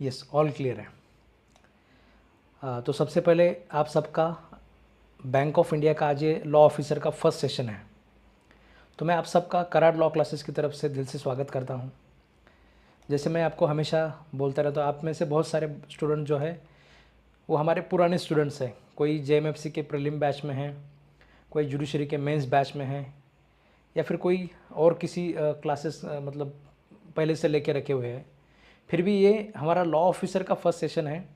Yes, all clear है। तो सबसे पहले आप सबका बैंक ऑफ इंडिया का आज ये लॉ ऑफिसर का फर्स्ट सेशन है। तो मैं आप सबका कराड लॉ क्लासेस की तरफ से दिल से स्वागत करता हूँ। जैसे मैं आपको हमेशा बोलता रहता हूँ, आप में से बहुत सारे स्टूडेंट जो है वो हमारे पुराने स्टूडेंट्स हैं। कोई जेएमएफसी के प्रीलिम बैच में हैं, कोई जुडिशरी के मेंस बैच में हैं, या फिर कोई और किसी क्लासेस मतलब पहले से लेके रखे हुए हैं। फिर भी ये हमारा लॉ ऑफिसर का फर्स्ट सेशन है,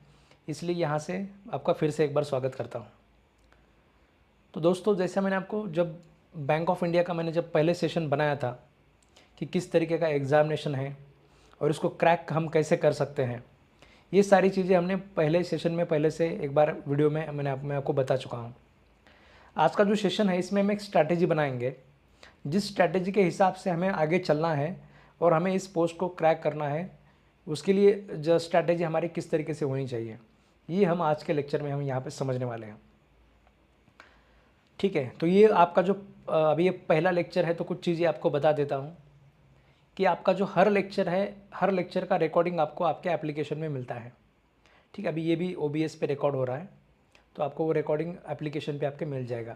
इसलिए यहाँ से आपका फिर से एक बार स्वागत करता हूँ। तो दोस्तों, जैसे मैंने आपको जब बैंक ऑफ इंडिया का मैंने जब पहले सेशन बनाया था कि किस तरीके का एग्ज़ामिनेशन है और इसको क्रैक हम कैसे कर सकते हैं, ये सारी चीज़ें हमने पहले सेशन में पहले से एक बार वीडियो में मैं आपको बता चुका हूँ। आज का जो सेशन है इसमें हम एक स्ट्रैटेजी बनाएंगे, जिस स्ट्रैटेजी के हिसाब से हमें आगे चलना है और हमें इस पोस्ट को क्रैक करना है, उसके लिए जो स्ट्रैटेजी हमारी किस तरीके से होनी चाहिए, ये हम आज के लेक्चर में हम यहाँ पे समझने वाले हैं। ठीक है, तो ये आपका जो अभी ये पहला लेक्चर है, तो कुछ चीज़ें आपको बता देता हूँ कि आपका जो हर लेक्चर है, हर लेक्चर का रिकॉर्डिंग आपको आपके एप्लीकेशन में मिलता है। ठीक है, अभी ये भी OBS पे रिकॉर्ड हो रहा है, तो आपको वो रिकॉर्डिंग एप्लीकेशन पे आपके मिल जाएगा।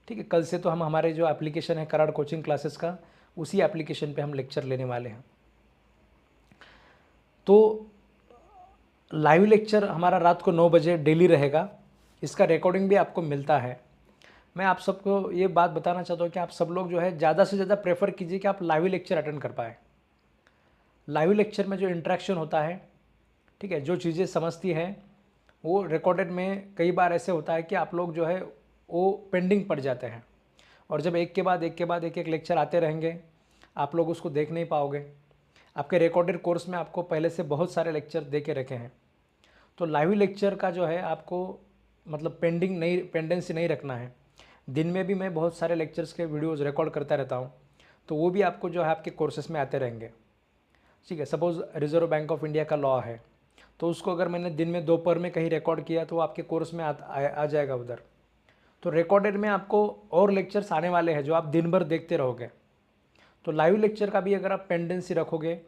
ठीक है, कल से तो हम हमारे जो एप्लीकेशन है कराड कोचिंग क्लासेस का, उसी एप्लीकेशन पे हम लेक्चर लेने वाले हैं। तो लाइव लेक्चर हमारा रात को 9 बजे डेली रहेगा, इसका रिकॉर्डिंग भी आपको मिलता है। मैं आप सबको ये बात बताना चाहता हूँ कि आप सब लोग जो है ज़्यादा से ज़्यादा प्रेफर कीजिए कि आप लाइव लेक्चर अटेंड कर पाए। लाइव लेक्चर में जो इंटरेक्शन होता है, ठीक है, जो चीज़ें समझती है, वो रिकॉर्डेड में कई बार ऐसे होता है कि आप लोग जो है वो पेंडिंग पड़ जाते हैं, और जब एक के बाद एक एक लेक्चर आते रहेंगे, आप लोग उसको देख नहीं पाओगे। आपके रिकॉर्डेड कोर्स में आपको पहले से बहुत सारे लेक्चर दे के रखे हैं, तो लाइव लेक्चर का जो है आपको मतलब पेंडेंसी नहीं रखना है। दिन में भी मैं बहुत सारे लेक्चर्स के वीडियोज़ रिकॉर्ड करता रहता हूँ, तो वो भी आपको जो है आपके कोर्सेस में आते रहेंगे। ठीक है, suppose reserve bank of India का लॉ है, तो उसको अगर मैंने दिन में दोपहर में कहीं रिकॉर्ड किया तो वो आपके कोर्स में आ जाएगा उधर। तो रिकॉर्डेड में आपको और लेक्चर्स आने वाले हैं जो आप दिन भर देखते रहोगे। तो लाइव लेक्चर का भी अगर आप पेंडेंसी रखोगे,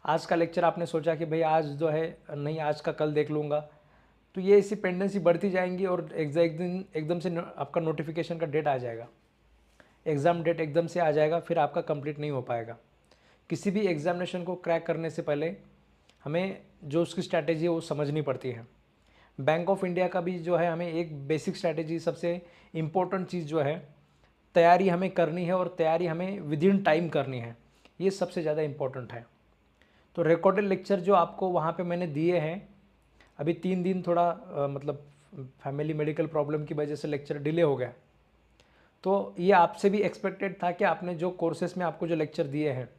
आज का लेक्चर आपने सोचा कि भाई आज जो है नहीं, आज का कल देख लूँगा, तो ये इसी पेंडेंसी बढ़ती जाएंगी और एक दिन एकदम से आपका नोटिफिकेशन का डेट आ जाएगा, एग्ज़ाम डेट एकदम से आ जाएगा, फिर आपका कंप्लीट नहीं हो पाएगा। किसी भी एग्ज़ामिनेशन को क्रैक करने से पहले हमें जो उसकी स्ट्रैटेजी है वो समझनी पड़ती है। बैंक ऑफ इंडिया का भी जो है हमें एक बेसिक स्ट्रैटेजी, सबसे इम्पोर्टेंट चीज़ जो है, तैयारी हमें करनी है, और तैयारी हमें विद इन टाइम करनी है, ये सबसे ज़्यादा इम्पोर्टेंट है। तो रिकॉर्डेड लेक्चर जो आपको वहाँ पे मैंने दिए हैं, अभी 3 दिन थोड़ा मतलब फैमिली मेडिकल प्रॉब्लम की वजह से लेक्चर डिले हो गया, तो ये आपसे भी एक्सपेक्टेड था कि आपने जो कोर्सेज़ में आपको जो लेक्चर दिए हैं,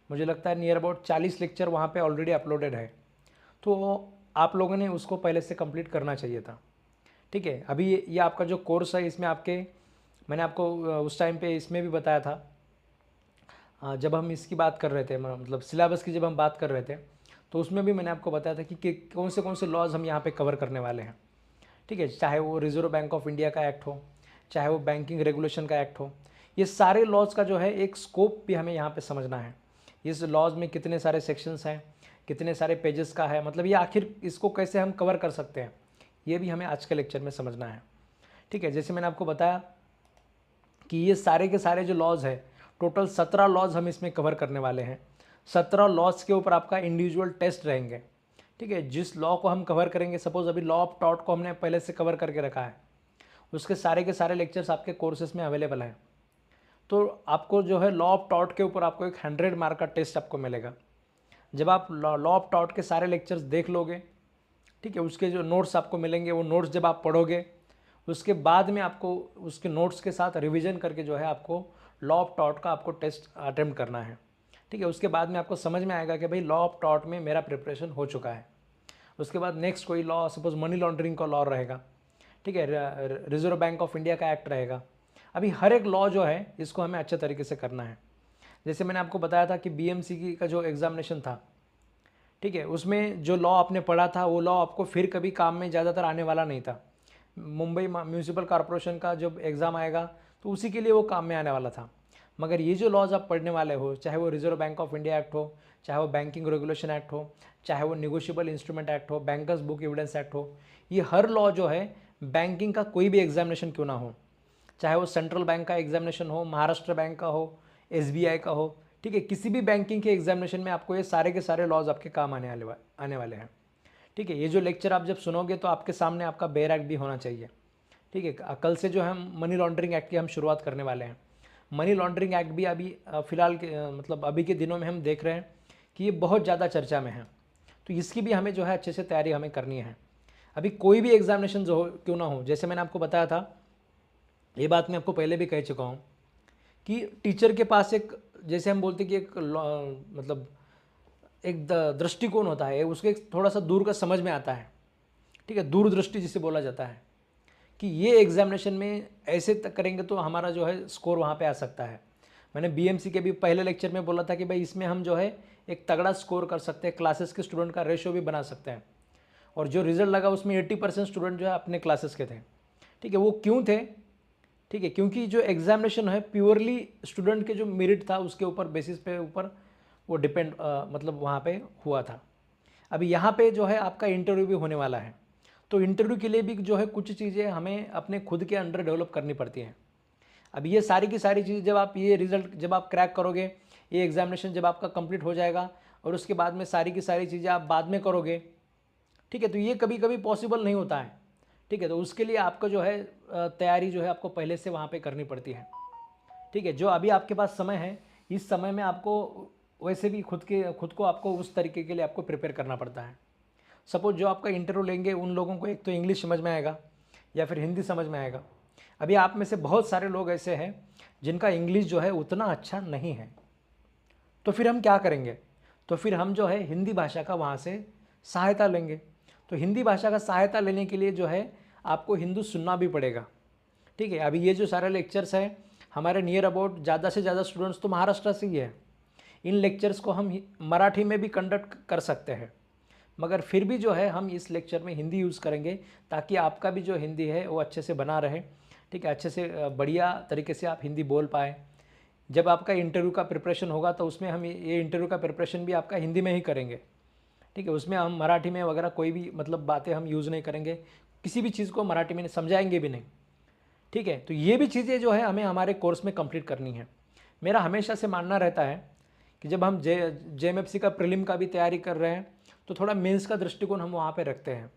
मुझे लगता है नियर अबाउट 40 लेक्चर वहाँ पे ऑलरेडी अपलोडेड है, तो आप लोगों ने उसको पहले से कंप्लीट करना चाहिए था। ठीक है, अभी ये आपका जो कोर्स है, इसमें आपके मैंने आपको उस टाइम पे इसमें भी बताया था, जब हम इसकी बात कर रहे थे, मतलब सिलेबस की जब हम बात कर रहे थे, तो उसमें भी मैंने आपको बताया था कि कौन से लॉज हम यहाँ पे कवर करने वाले हैं। ठीक है, चाहे वो रिजर्व बैंक ऑफ इंडिया का एक्ट हो, चाहे वो बैंकिंग रेगुलेशन का एक्ट हो, ये सारे लॉज का जो है एक स्कोप भी हमें यहाँ पे समझना है। इस लॉज में कितने सारे सेक्शंस हैं, कितने सारे पेजेस का है, मतलब ये आखिर इसको कैसे हम कवर कर सकते हैं, ये भी हमें आज के लेक्चर में समझना है। ठीक है, जैसे मैंने आपको बताया कि ये सारे के सारे जो लॉज है, टोटल 17 लॉज हम इसमें कवर करने वाले हैं। 17 लॉज के ऊपर आपका इंडिविजुअल टेस्ट रहेंगे। ठीक है, जिस लॉ को हम कवर करेंगे, सपोज अभी लॉ ऑफ टॉर्ट को हमने पहले से कवर करके रखा है, उसके सारे के सारे लेक्चर्स आपके कोर्सेज में अवेलेबल हैं। तो आपको जो है लॉ ऑफ टॉर्ट के ऊपर आपको एक 100 मार्क का टेस्ट आपको मिलेगा। जब आप लॉ ऑफ टॉर्ट के सारे लेक्चर्स देख लोगे, ठीक है, उसके जो नोट्स आपको मिलेंगे, वो नोट्स जब आप पढ़ोगे, उसके बाद में आपको उसके नोट्स के साथ रिवीजन करके जो है आपको लॉ ऑफ टॉर्ट का आपको टेस्ट अटेम्प्ट करना है। ठीक है, उसके बाद में आपको समझ में आएगा कि भाई लॉ ऑफ टॉर्ट में मेरा प्रिपरेशन हो चुका है। उसके बाद नेक्स्ट कोई लॉ, सपोज मनी लॉन्ड्रिंग का लॉ रहेगा, ठीक है, रिजर्व बैंक ऑफ इंडिया का एक्ट रहेगा। अभी हर एक लॉ जो है इसको हमें अच्छे तरीके से करना है। जैसे मैंने आपको बताया था कि BMC का जो एग्जामिनेशन था, ठीक है, उसमें जो लॉ आपने पढ़ा था वो लॉ आपको फिर कभी काम में ज़्यादातर आने वाला नहीं था। मुंबई म्यूनिसिपल कॉरपोरेशन का जब एग्ज़ाम आएगा तो उसी के लिए वो काम में आने वाला था। मगर ये जो लॉज आप पढ़ने वाले हो, चाहे वो reserve bank of India act हो, चाहे वो बैंकिंग रेगुलेशन एक्ट हो, चाहे वो निगोशिएबल इंस्ट्रूमेंट एक्ट हो, बैंकर्स बुक एविडेंस एक्ट हो, ये हर लॉ जो है बैंकिंग का कोई भी एग्जामिनेशन क्यों ना हो, चाहे वो सेंट्रल बैंक का एग्जामिनेशन हो, महाराष्ट्र बैंक का हो, एसबीआई का हो, ठीक है, किसी भी बैंकिंग के एग्जामिनेशन में आपको ये सारे के सारे लॉज आपके काम आने वाले हैं। ठीक है, ये जो लेक्चर आप जब सुनोगे तो आपके सामने आपका बेयर एक्ट भी होना चाहिए। ठीक है, कल से जो हम मनी लॉन्ड्रिंग एक्ट की हम शुरुआत करने वाले हैं। मनी लॉन्ड्रिंग एक्ट भी अभी फ़िलहाल के मतलब अभी के दिनों में हम देख रहे हैं कि ये बहुत ज़्यादा चर्चा में है, तो इसकी भी हमें जो है अच्छे से तैयारी हमें करनी है। अभी कोई भी एग्जामिनेशन जो हो क्यों ना हो, जैसे मैंने आपको बताया था, ये बात मैं आपको पहले भी कह चुका हूँ कि टीचर के पास एक, जैसे हम बोलते कि एक मतलब एक दृष्टिकोण होता है, उसके थोड़ा सा दूर का समझ में आता है। ठीक है, दूरदृष्टि जिसे बोला जाता है कि ये एग्जामिनेशन में ऐसे तक करेंगे तो हमारा जो है स्कोर वहाँ पे आ सकता है। मैंने बीएमसी के भी पहले लेक्चर में बोला था कि भाई इसमें हम जो है एक तगड़ा स्कोर कर सकते हैं, क्लासेस के स्टूडेंट का रेशो भी बना सकते हैं। और जो रिजल्ट लगा उसमें 80% स्टूडेंट जो है अपने क्लासेस के थे। ठीक है, वो क्यों थे? ठीक है, क्योंकि जो एग्जामिनेशन है प्योरली स्टूडेंट के जो मेरिट था उसके ऊपर बेसिस पे ऊपर वो डिपेंड मतलब वहाँ पे हुआ था। अभी यहाँ पे जो है आपका इंटरव्यू भी होने वाला है, तो इंटरव्यू के लिए भी जो है कुछ चीज़ें हमें अपने खुद के अंडर डेवलप करनी पड़ती हैं। अब ये सारी की सारी चीज़ जब आप ये रिज़ल्ट जब आप क्रैक करोगे, ये एग्जामिनेशन जब आपका कंप्लीट हो जाएगा और उसके बाद में सारी की सारी चीज़ें आप बाद में करोगे, ठीक है, तो ये कभी कभी पॉसिबल नहीं होता है। ठीक है, तो उसके लिए आपका जो है तैयारी जो है आपको पहले से वहाँ पे करनी पड़ती है। ठीक है, जो अभी आपके पास समय है, इस समय में आपको वैसे भी खुद को आपको उस तरीके के लिए आपको प्रिपेयर करना पड़ता है। सपोज जो आपका इंटरव्यू लेंगे उन लोगों को एक तो इंग्लिश समझ में आएगा या फिर हिंदी समझ में आएगा। अभी आप में से बहुत सारे लोग ऐसे हैं जिनका इंग्लिश जो है उतना अच्छा नहीं है, तो फिर हम क्या करेंगे? तो फिर हम जो है हिंदी भाषा का वहाँ से सहायता लेंगे। तो हिंदी भाषा का सहायता लेने के लिए जो है आपको हिंदी सुनना भी पड़ेगा। ठीक है, अभी ये जो सारे लेक्चर्स हैं हमारे नियर अबाउट ज़्यादा से ज़्यादा स्टूडेंट्स तो महाराष्ट्र से ही है। इन लेक्चर्स को हम मराठी में भी कंडक्ट कर सकते हैं, मगर फिर भी जो है हम इस लेक्चर में हिंदी यूज़ करेंगे ताकि आपका भी जो हिंदी है वो अच्छे से बना रहे। ठीक है, अच्छे से बढ़िया तरीके से आप हिंदी बोल पाए। जब आपका इंटरव्यू का प्रिपरेशन होगा तो उसमें हम ये इंटरव्यू का प्रिपरेशन भी आपका हिंदी में ही करेंगे। ठीक है, उसमें हम मराठी में वगैरह कोई भी मतलब बातें हम यूज़ नहीं करेंगे, किसी भी चीज़ को मराठी में समझाएंगे भी नहीं। ठीक है, तो ये भी चीज़ें जो है हमें हमारे कोर्स में कंप्लीट करनी है। मेरा हमेशा से मानना रहता है कि जब हम जेएमएफसी का प्रीलिम का भी तैयारी कर रहे हैं तो थोड़ा मेंस का दृष्टिकोण हम वहाँ पे रखते हैं।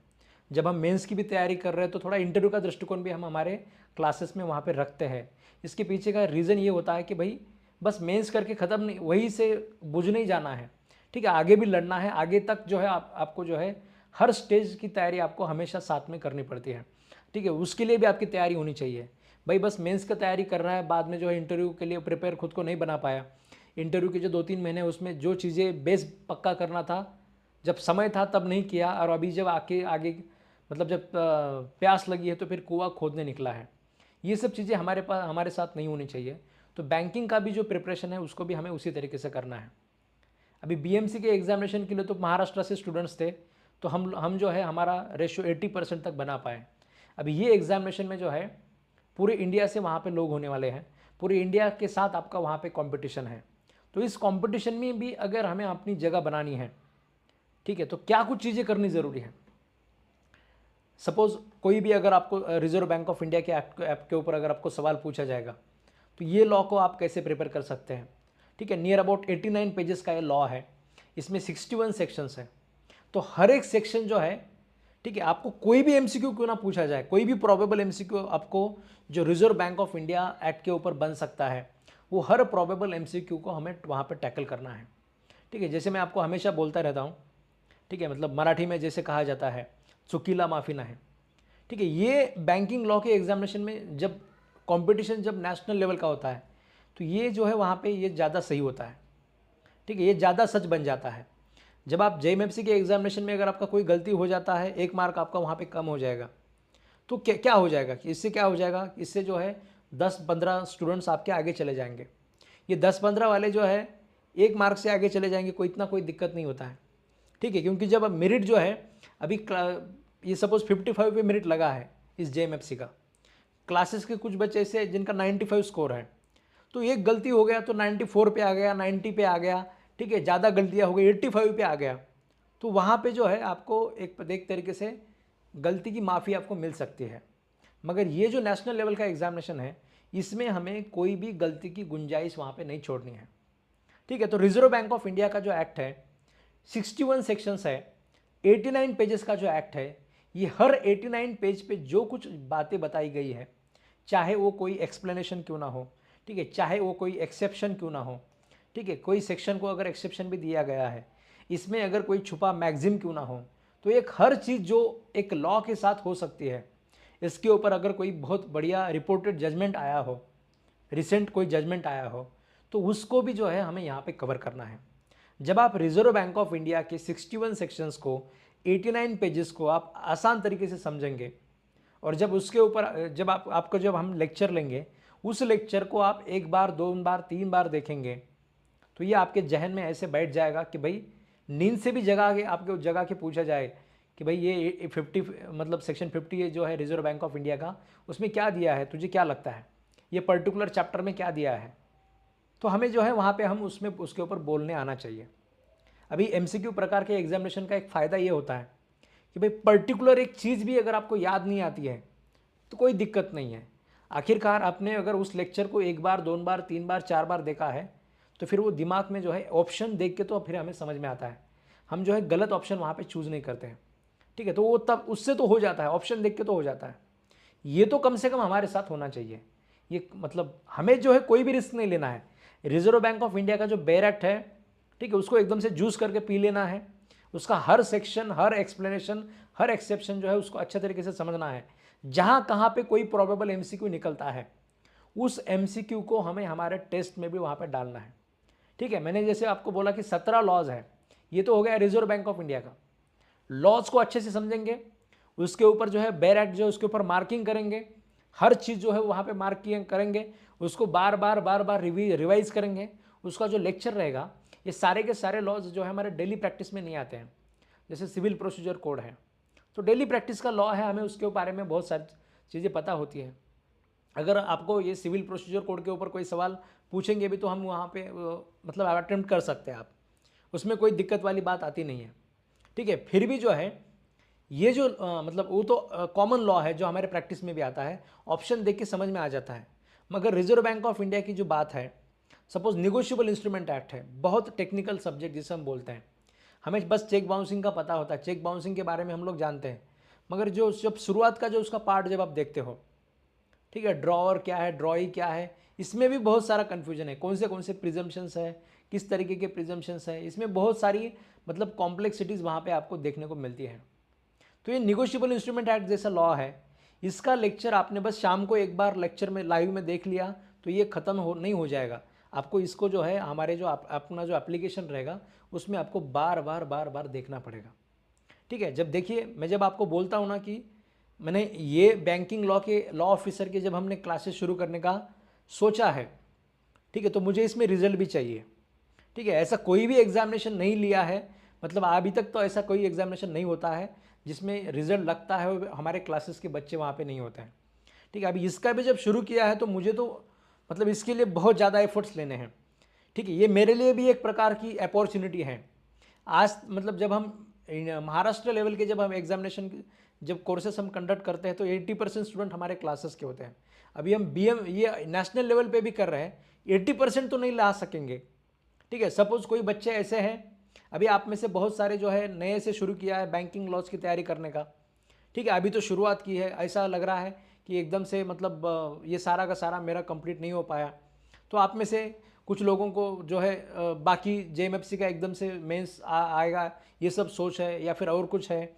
जब हम मेंस की भी तैयारी कर रहे हैं तो थोड़ा इंटरव्यू का दृष्टिकोण भी हम हमारे क्लासेस में वहाँ पे रखते हैं। इसके पीछे का रीज़न ये होता है कि भाई बस मेंस करके ख़त्म नहीं, वहीं से बुझ नहीं जाना है। ठीक है, आगे भी लड़ना है, आगे तक जो है आपको जो है हर स्टेज की तैयारी आपको हमेशा साथ में करनी पड़ती है। ठीक है, उसके लिए भी आपकी तैयारी होनी चाहिए। भाई बस मेंस का तैयारी कर रहा है, बाद में जो है इंटरव्यू के लिए प्रिपेयर खुद को नहीं बना पाया, इंटरव्यू के जो 2-3 महीने उसमें जो चीज़ें बेस पक्का करना था जब समय था तब नहीं किया, और अभी जब आगे मतलब जब प्यास लगी है तो फिर कुआं खोदने निकला है। ये सब चीज़ें हमारे साथ नहीं होनी चाहिए। तो बैंकिंग का भी जो प्रिपरेशन है उसको भी हमें उसी तरीके से करना है। अभी बीएमसी के एग्जामिनेशन के लिए तो महाराष्ट्र से स्टूडेंट्स थे, तो हम जो है हमारा रेशियो 80% तक बना पाए। अभी ये एग्जामिनेशन में जो है पूरे इंडिया से वहाँ पे लोग होने वाले हैं, पूरे इंडिया के साथ आपका वहाँ पे कंपटीशन है। तो इस कंपटीशन में भी अगर हमें अपनी जगह बनानी है, ठीक है, तो क्या कुछ चीज़ें करनी ज़रूरी है। सपोज़ कोई भी अगर आपको रिजर्व बैंक ऑफ इंडिया के ऐप के ऊपर अगर आपको सवाल पूछा जाएगा तो ये लॉ को आप कैसे प्रिपेयर कर सकते हैं। ठीक है, नियर अबाउट 89 पेजेस का ये लॉ है, इसमें 61 सेक्शंस है। तो हर एक सेक्शन जो है, ठीक है, आपको कोई भी एमसीक्यू क्यों ना पूछा जाए, कोई भी प्रोबेबल एमसीक्यू आपको जो reserve bank of India act के ऊपर बन सकता है, वो हर प्रोबेबल एमसीक्यू को हमें वहाँ पर टैकल करना है। ठीक है, जैसे मैं आपको हमेशा बोलता रहता हूँ, ठीक है, मतलब मराठी में जैसे कहा जाता है चुकीला माफ़ी ना है। ठीक है, ये बैंकिंग लॉ के एग्जामिनेशन में जब कंपटीशन जब नेशनल लेवल का होता है तो ये जो है वहाँ पे ये ज़्यादा सही होता है। ठीक है, ये ज़्यादा सच बन जाता है। जब आप जेएमएफसी के एग्जामिनेशन में अगर आपका कोई गलती हो जाता है, 1 मार्क आपका वहाँ पे कम हो जाएगा, तो क्या हो जाएगा कि इससे क्या हो जाएगा, इससे जो है 10-15 स्टूडेंट्स आपके आगे चले जाएंगे। ये 10-15 वाले जो है 1 मार्क से आगे चले जाएंगे, कोई दिक्कत नहीं होता है। ठीक है, क्योंकि जब अब मेरिट जो है अभी ये सपोज 55 पे मेरिट लगा है इस जेएमएफसी का, क्लासेस के कुछ बच्चे ऐसे जिनका 95 स्कोर है, तो एक गलती हो गया तो 94 पे आ गया, 90 पे आ गया, ठीक है, ज़्यादा गलतियाँ हो गई 85 पे आ गया, तो वहाँ पे जो है आपको एक तरीके से गलती की माफ़ी आपको मिल सकती है। मगर ये जो नेशनल लेवल का एग्जामिनेशन है, इसमें हमें कोई भी गलती की गुंजाइश वहाँ पे नहीं छोड़नी है, ठीक है। तो रिजर्व बैंक ऑफ इंडिया का जो एक्ट है 61 सेक्शंस है, 89 पेजेस का जो एक्ट है, ये हर 89 पेज पे जो कुछ बातें बताई गई है, चाहे वो कोई एक्सप्लेनेशन क्यों ना हो, ठीक है, चाहे वो कोई एक्सेप्शन क्यों ना हो, ठीक है, कोई सेक्शन को अगर एक्सेप्शन भी दिया गया है, इसमें अगर कोई छुपा मैगजिम क्यों ना हो, तो एक हर चीज़ जो एक लॉ के साथ हो सकती है, इसके ऊपर अगर कोई बहुत बढ़िया रिपोर्टेड जजमेंट आया हो, रिसेंट कोई जजमेंट आया हो, तो उसको भी जो है हमें यहाँ पे कवर करना है। जब आप रिजर्व बैंक ऑफ इंडिया के 61 सेक्शंस को, 89 पेजेस को आप आसान तरीके से समझेंगे, और जब उसके ऊपर जब हम लेक्चर लेंगे, उस लेक्चर को आप एक बार, दो बार, तीन बार देखेंगे, तो ये आपके जहन में ऐसे बैठ जाएगा कि भाई नींद से भी आपके जगह के पूछा जाए कि भाई ये 50 मतलब सेक्शन 50 जो है रिजर्व बैंक ऑफ इंडिया का, उसमें क्या दिया है, तुझे क्या लगता है, ये पर्टिकुलर चैप्टर में क्या दिया है, तो हमें जो है वहाँ पे हम उसके ऊपर बोलने आना चाहिए। अभी एमसीक्यू प्रकार के एग्जामिनेशन का एक फ़ायदा ये होता है कि भाई पर्टिकुलर एक चीज़ भी अगर आपको याद नहीं आती है तो कोई दिक्कत नहीं है। आखिरकार आपने अगर उस लेक्चर को एक बार, दो बार, तीन बार, चार बार देखा है, तो फिर वो दिमाग में जो है ऑप्शन देख के तो फिर हमें समझ में आता है, हम जो है गलत ऑप्शन वहाँ पे चूज़ नहीं करते हैं, ठीक है। तो वो तब उससे तो हो जाता है, ऑप्शन देख के तो हो जाता है। ये तो कम से कम हमारे साथ होना चाहिए। ये मतलब हमें जो है कोई भी रिस्क नहीं लेना है। रिजर्व बैंक ऑफ इंडिया का जो बेयर एक्ट है, ठीक है, उसको एकदम से जूस करके पी लेना है। उसका हर सेक्शन, हर एक्सप्लेनेशन, हर एक्सेप्शन जो है उसको अच्छे तरीके से समझना है। जहाँ कहाँ पे कोई प्रोबेबल एमसीक्यू निकलता है, उस एमसीक्यू को हमें हमारे टेस्ट में भी वहाँ पे डालना है, ठीक है। मैंने जैसे आपको बोला कि 17 लॉज है, ये तो हो गया रिजर्व बैंक ऑफ इंडिया का। लॉज को अच्छे से समझेंगे, उसके ऊपर जो है बेयर एक्ट जो है उसके ऊपर मार्किंग करेंगे, हर चीज़ जो है वहाँ पे मार्क करेंगे, उसको बार बार रिवाइज करेंगे। उसका जो लेक्चर रहेगा, ये सारे के सारे लॉज जो है हमारे डेली प्रैक्टिस में नहीं आते हैं। जैसे सिविल प्रोसीजर कोड है, तो डेली प्रैक्टिस का लॉ है, हमें उसके बारे में बहुत सारी चीज़ें पता होती है। अगर आपको ये सिविल प्रोसीजर कोड के ऊपर कोई सवाल पूछेंगे भी तो हम वहाँ पे मतलब अटेम्प्ट कर सकते हैं आप, उसमें कोई दिक्कत वाली बात आती नहीं है, ठीक है। फिर भी जो है ये जो मतलब वो तो कॉमन लॉ है जो हमारे प्रैक्टिस में भी आता है, ऑप्शन देख के समझ में आ जाता है। मगर रिजर्व बैंक ऑफ इंडिया की जो बात है, सपोज निगोशिएबल इंस्ट्रूमेंट एक्ट है, बहुत टेक्निकल सब्जेक्ट जिसे हम बोलते हैं। हमें बस चेक बाउंसिंग का पता होता है, चेक बाउंसिंग के बारे में हम लोग जानते हैं, मगर जो जब शुरुआत का जो उसका पार्ट जब आप देखते हो, ठीक है, ड्रॉअर क्या है, ड्रॉई क्या है, इसमें भी बहुत सारा कन्फ्यूजन है, कौन से प्रिजम्पशंस है, किस तरीके के प्रिजम्पशंस है, इसमें बहुत सारी मतलब कॉम्प्लेक्सिटीज़ वहाँ पे आपको देखने को मिलती है। तो ये निगोशिएबल इंस्ट्रूमेंट एक्ट जैसा लॉ है, इसका लेक्चर आपने बस शाम को एक बार लेक्चर में लाइव में देख लिया तो ये ख़त्म नहीं हो जाएगा। आपको इसको जो है हमारे जो अपना जो एप्लीकेशन रहेगा उसमें आपको बार बार देखना पड़ेगा, ठीक है। जब देखिए, मैं जब आपको बोलता हूँ ना कि मैंने ये बैंकिंग लॉ के लॉ ऑफिसर के जब हमने क्लासेस शुरू करने का सोचा है, ठीक है, तो मुझे इसमें रिजल्ट भी चाहिए, ठीक है। ऐसा कोई भी एग्जामिनेशन नहीं लिया है, मतलब अभी तक तो ऐसा कोई एग्जामिनेशन नहीं होता है जिसमें रिजल्ट लगता है हमारे क्लासेस के बच्चे वहाँ पे नहीं होते हैं, ठीक है। अभी इसका भी जब शुरू किया है तो मुझे तो मतलब इसके लिए बहुत ज़्यादा एफर्ट्स लेने हैं, ठीक है। ये मेरे लिए भी एक प्रकार की अपॉर्चुनिटी है। आज मतलब जब हम महाराष्ट्र लेवल के जब हम एग्जामिनेशन जब कोर्सेस हम कंडक्ट करते हैं तो 80% स्टूडेंट हमारे क्लासेस के होते हैं। अभी हम BM ये नेशनल लेवल पे भी कर रहे हैं, 80% तो नहीं ला सकेंगे, ठीक है। सपोज कोई बच्चे ऐसे हैं, अभी आप में से बहुत सारे जो है नए से शुरू किया है बैंकिंग लॉज की तैयारी करने का, ठीक है, अभी तो शुरुआत की है, ऐसा लग रहा है कि एकदम से मतलब ये सारा का सारा मेरा कंप्लीट नहीं हो पाया। तो आप में से कुछ लोगों को जो है बाकी JMFC का एकदम से मेंस आएगा, ये सब सोच है, या फिर और कुछ है,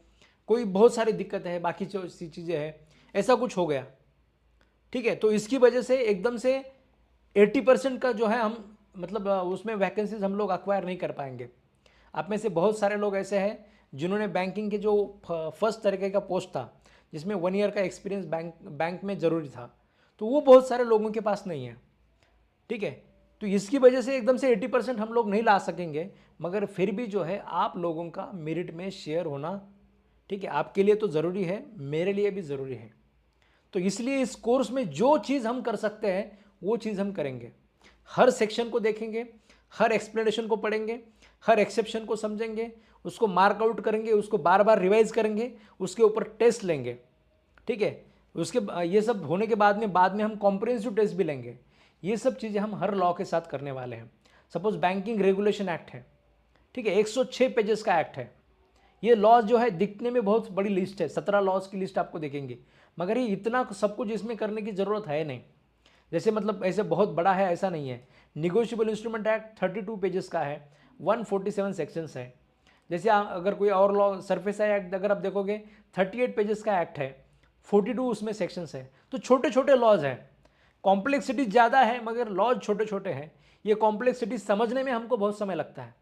कोई बहुत सारी दिक्कत है, बाकी जो सी चीज़ें हैं, ऐसा कुछ हो गया, ठीक है। तो इसकी वजह से एकदम से 80% का जो है हम मतलब उसमें वैकेंसीज हम लोग अक्वायर नहीं कर पाएंगे। आप में से बहुत सारे लोग ऐसे हैं जिन्होंने बैंकिंग के जो फर्स्ट तरीके का पोस्ट था जिसमें 1 ईयर का एक्सपीरियंस बैंक में ज़रूरी था, तो वो बहुत सारे लोगों के पास नहीं है, ठीक है। तो इसकी वजह से एकदम से 80% हम लोग नहीं ला सकेंगे, मगर फिर भी जो है आप लोगों का मेरिट में शेयर होना, ठीक है, आपके लिए तो ज़रूरी है, मेरे लिए भी ज़रूरी है। तो इसलिए इस कोर्स में जो चीज़ हम कर सकते हैं वो चीज़ हम करेंगे। हर सेक्शन को देखेंगे, हर एक्सप्लेनेशन को पढ़ेंगे, हर एक्सेप्शन को समझेंगे, उसको मार्क आउट करेंगे, उसको बार बार रिवाइज करेंगे, उसके ऊपर टेस्ट लेंगे। ठीक है, उसके ये सब होने के बाद में हम कॉम्प्रिहेंसिव टेस्ट भी लेंगे। ये सब चीज़ें हम हर लॉ के साथ करने वाले हैं। सपोज बैंकिंग रेगुलेशन एक्ट है, ठीक है, 106 पेजेस का एक्ट है। ये लॉज जो है दिखने में बहुत बड़ी लिस्ट है, 17 लॉज की लिस्ट आपको देखेंगे, मगर ये इतना सब कुछ इसमें करने की ज़रूरत है नहीं। जैसे मतलब ऐसे बहुत बड़ा है ऐसा नहीं है। निगोशिएबल इंस्ट्रूमेंट एक्ट 32 पेजेस का है, 147 सेक्शंस है। जैसे अगर कोई और लॉ सरफेस एक्ट अगर आप देखोगे 38 पेजेस का एक्ट है, 42 उसमें सेक्शंस है। तो छोटे छोटे लॉज हैं, कॉम्प्लेक्सिटी ज़्यादा है मगर लॉज छोटे छोटे हैं। ये कॉम्प्लेक्सिटी समझने में हमको बहुत समय लगता है।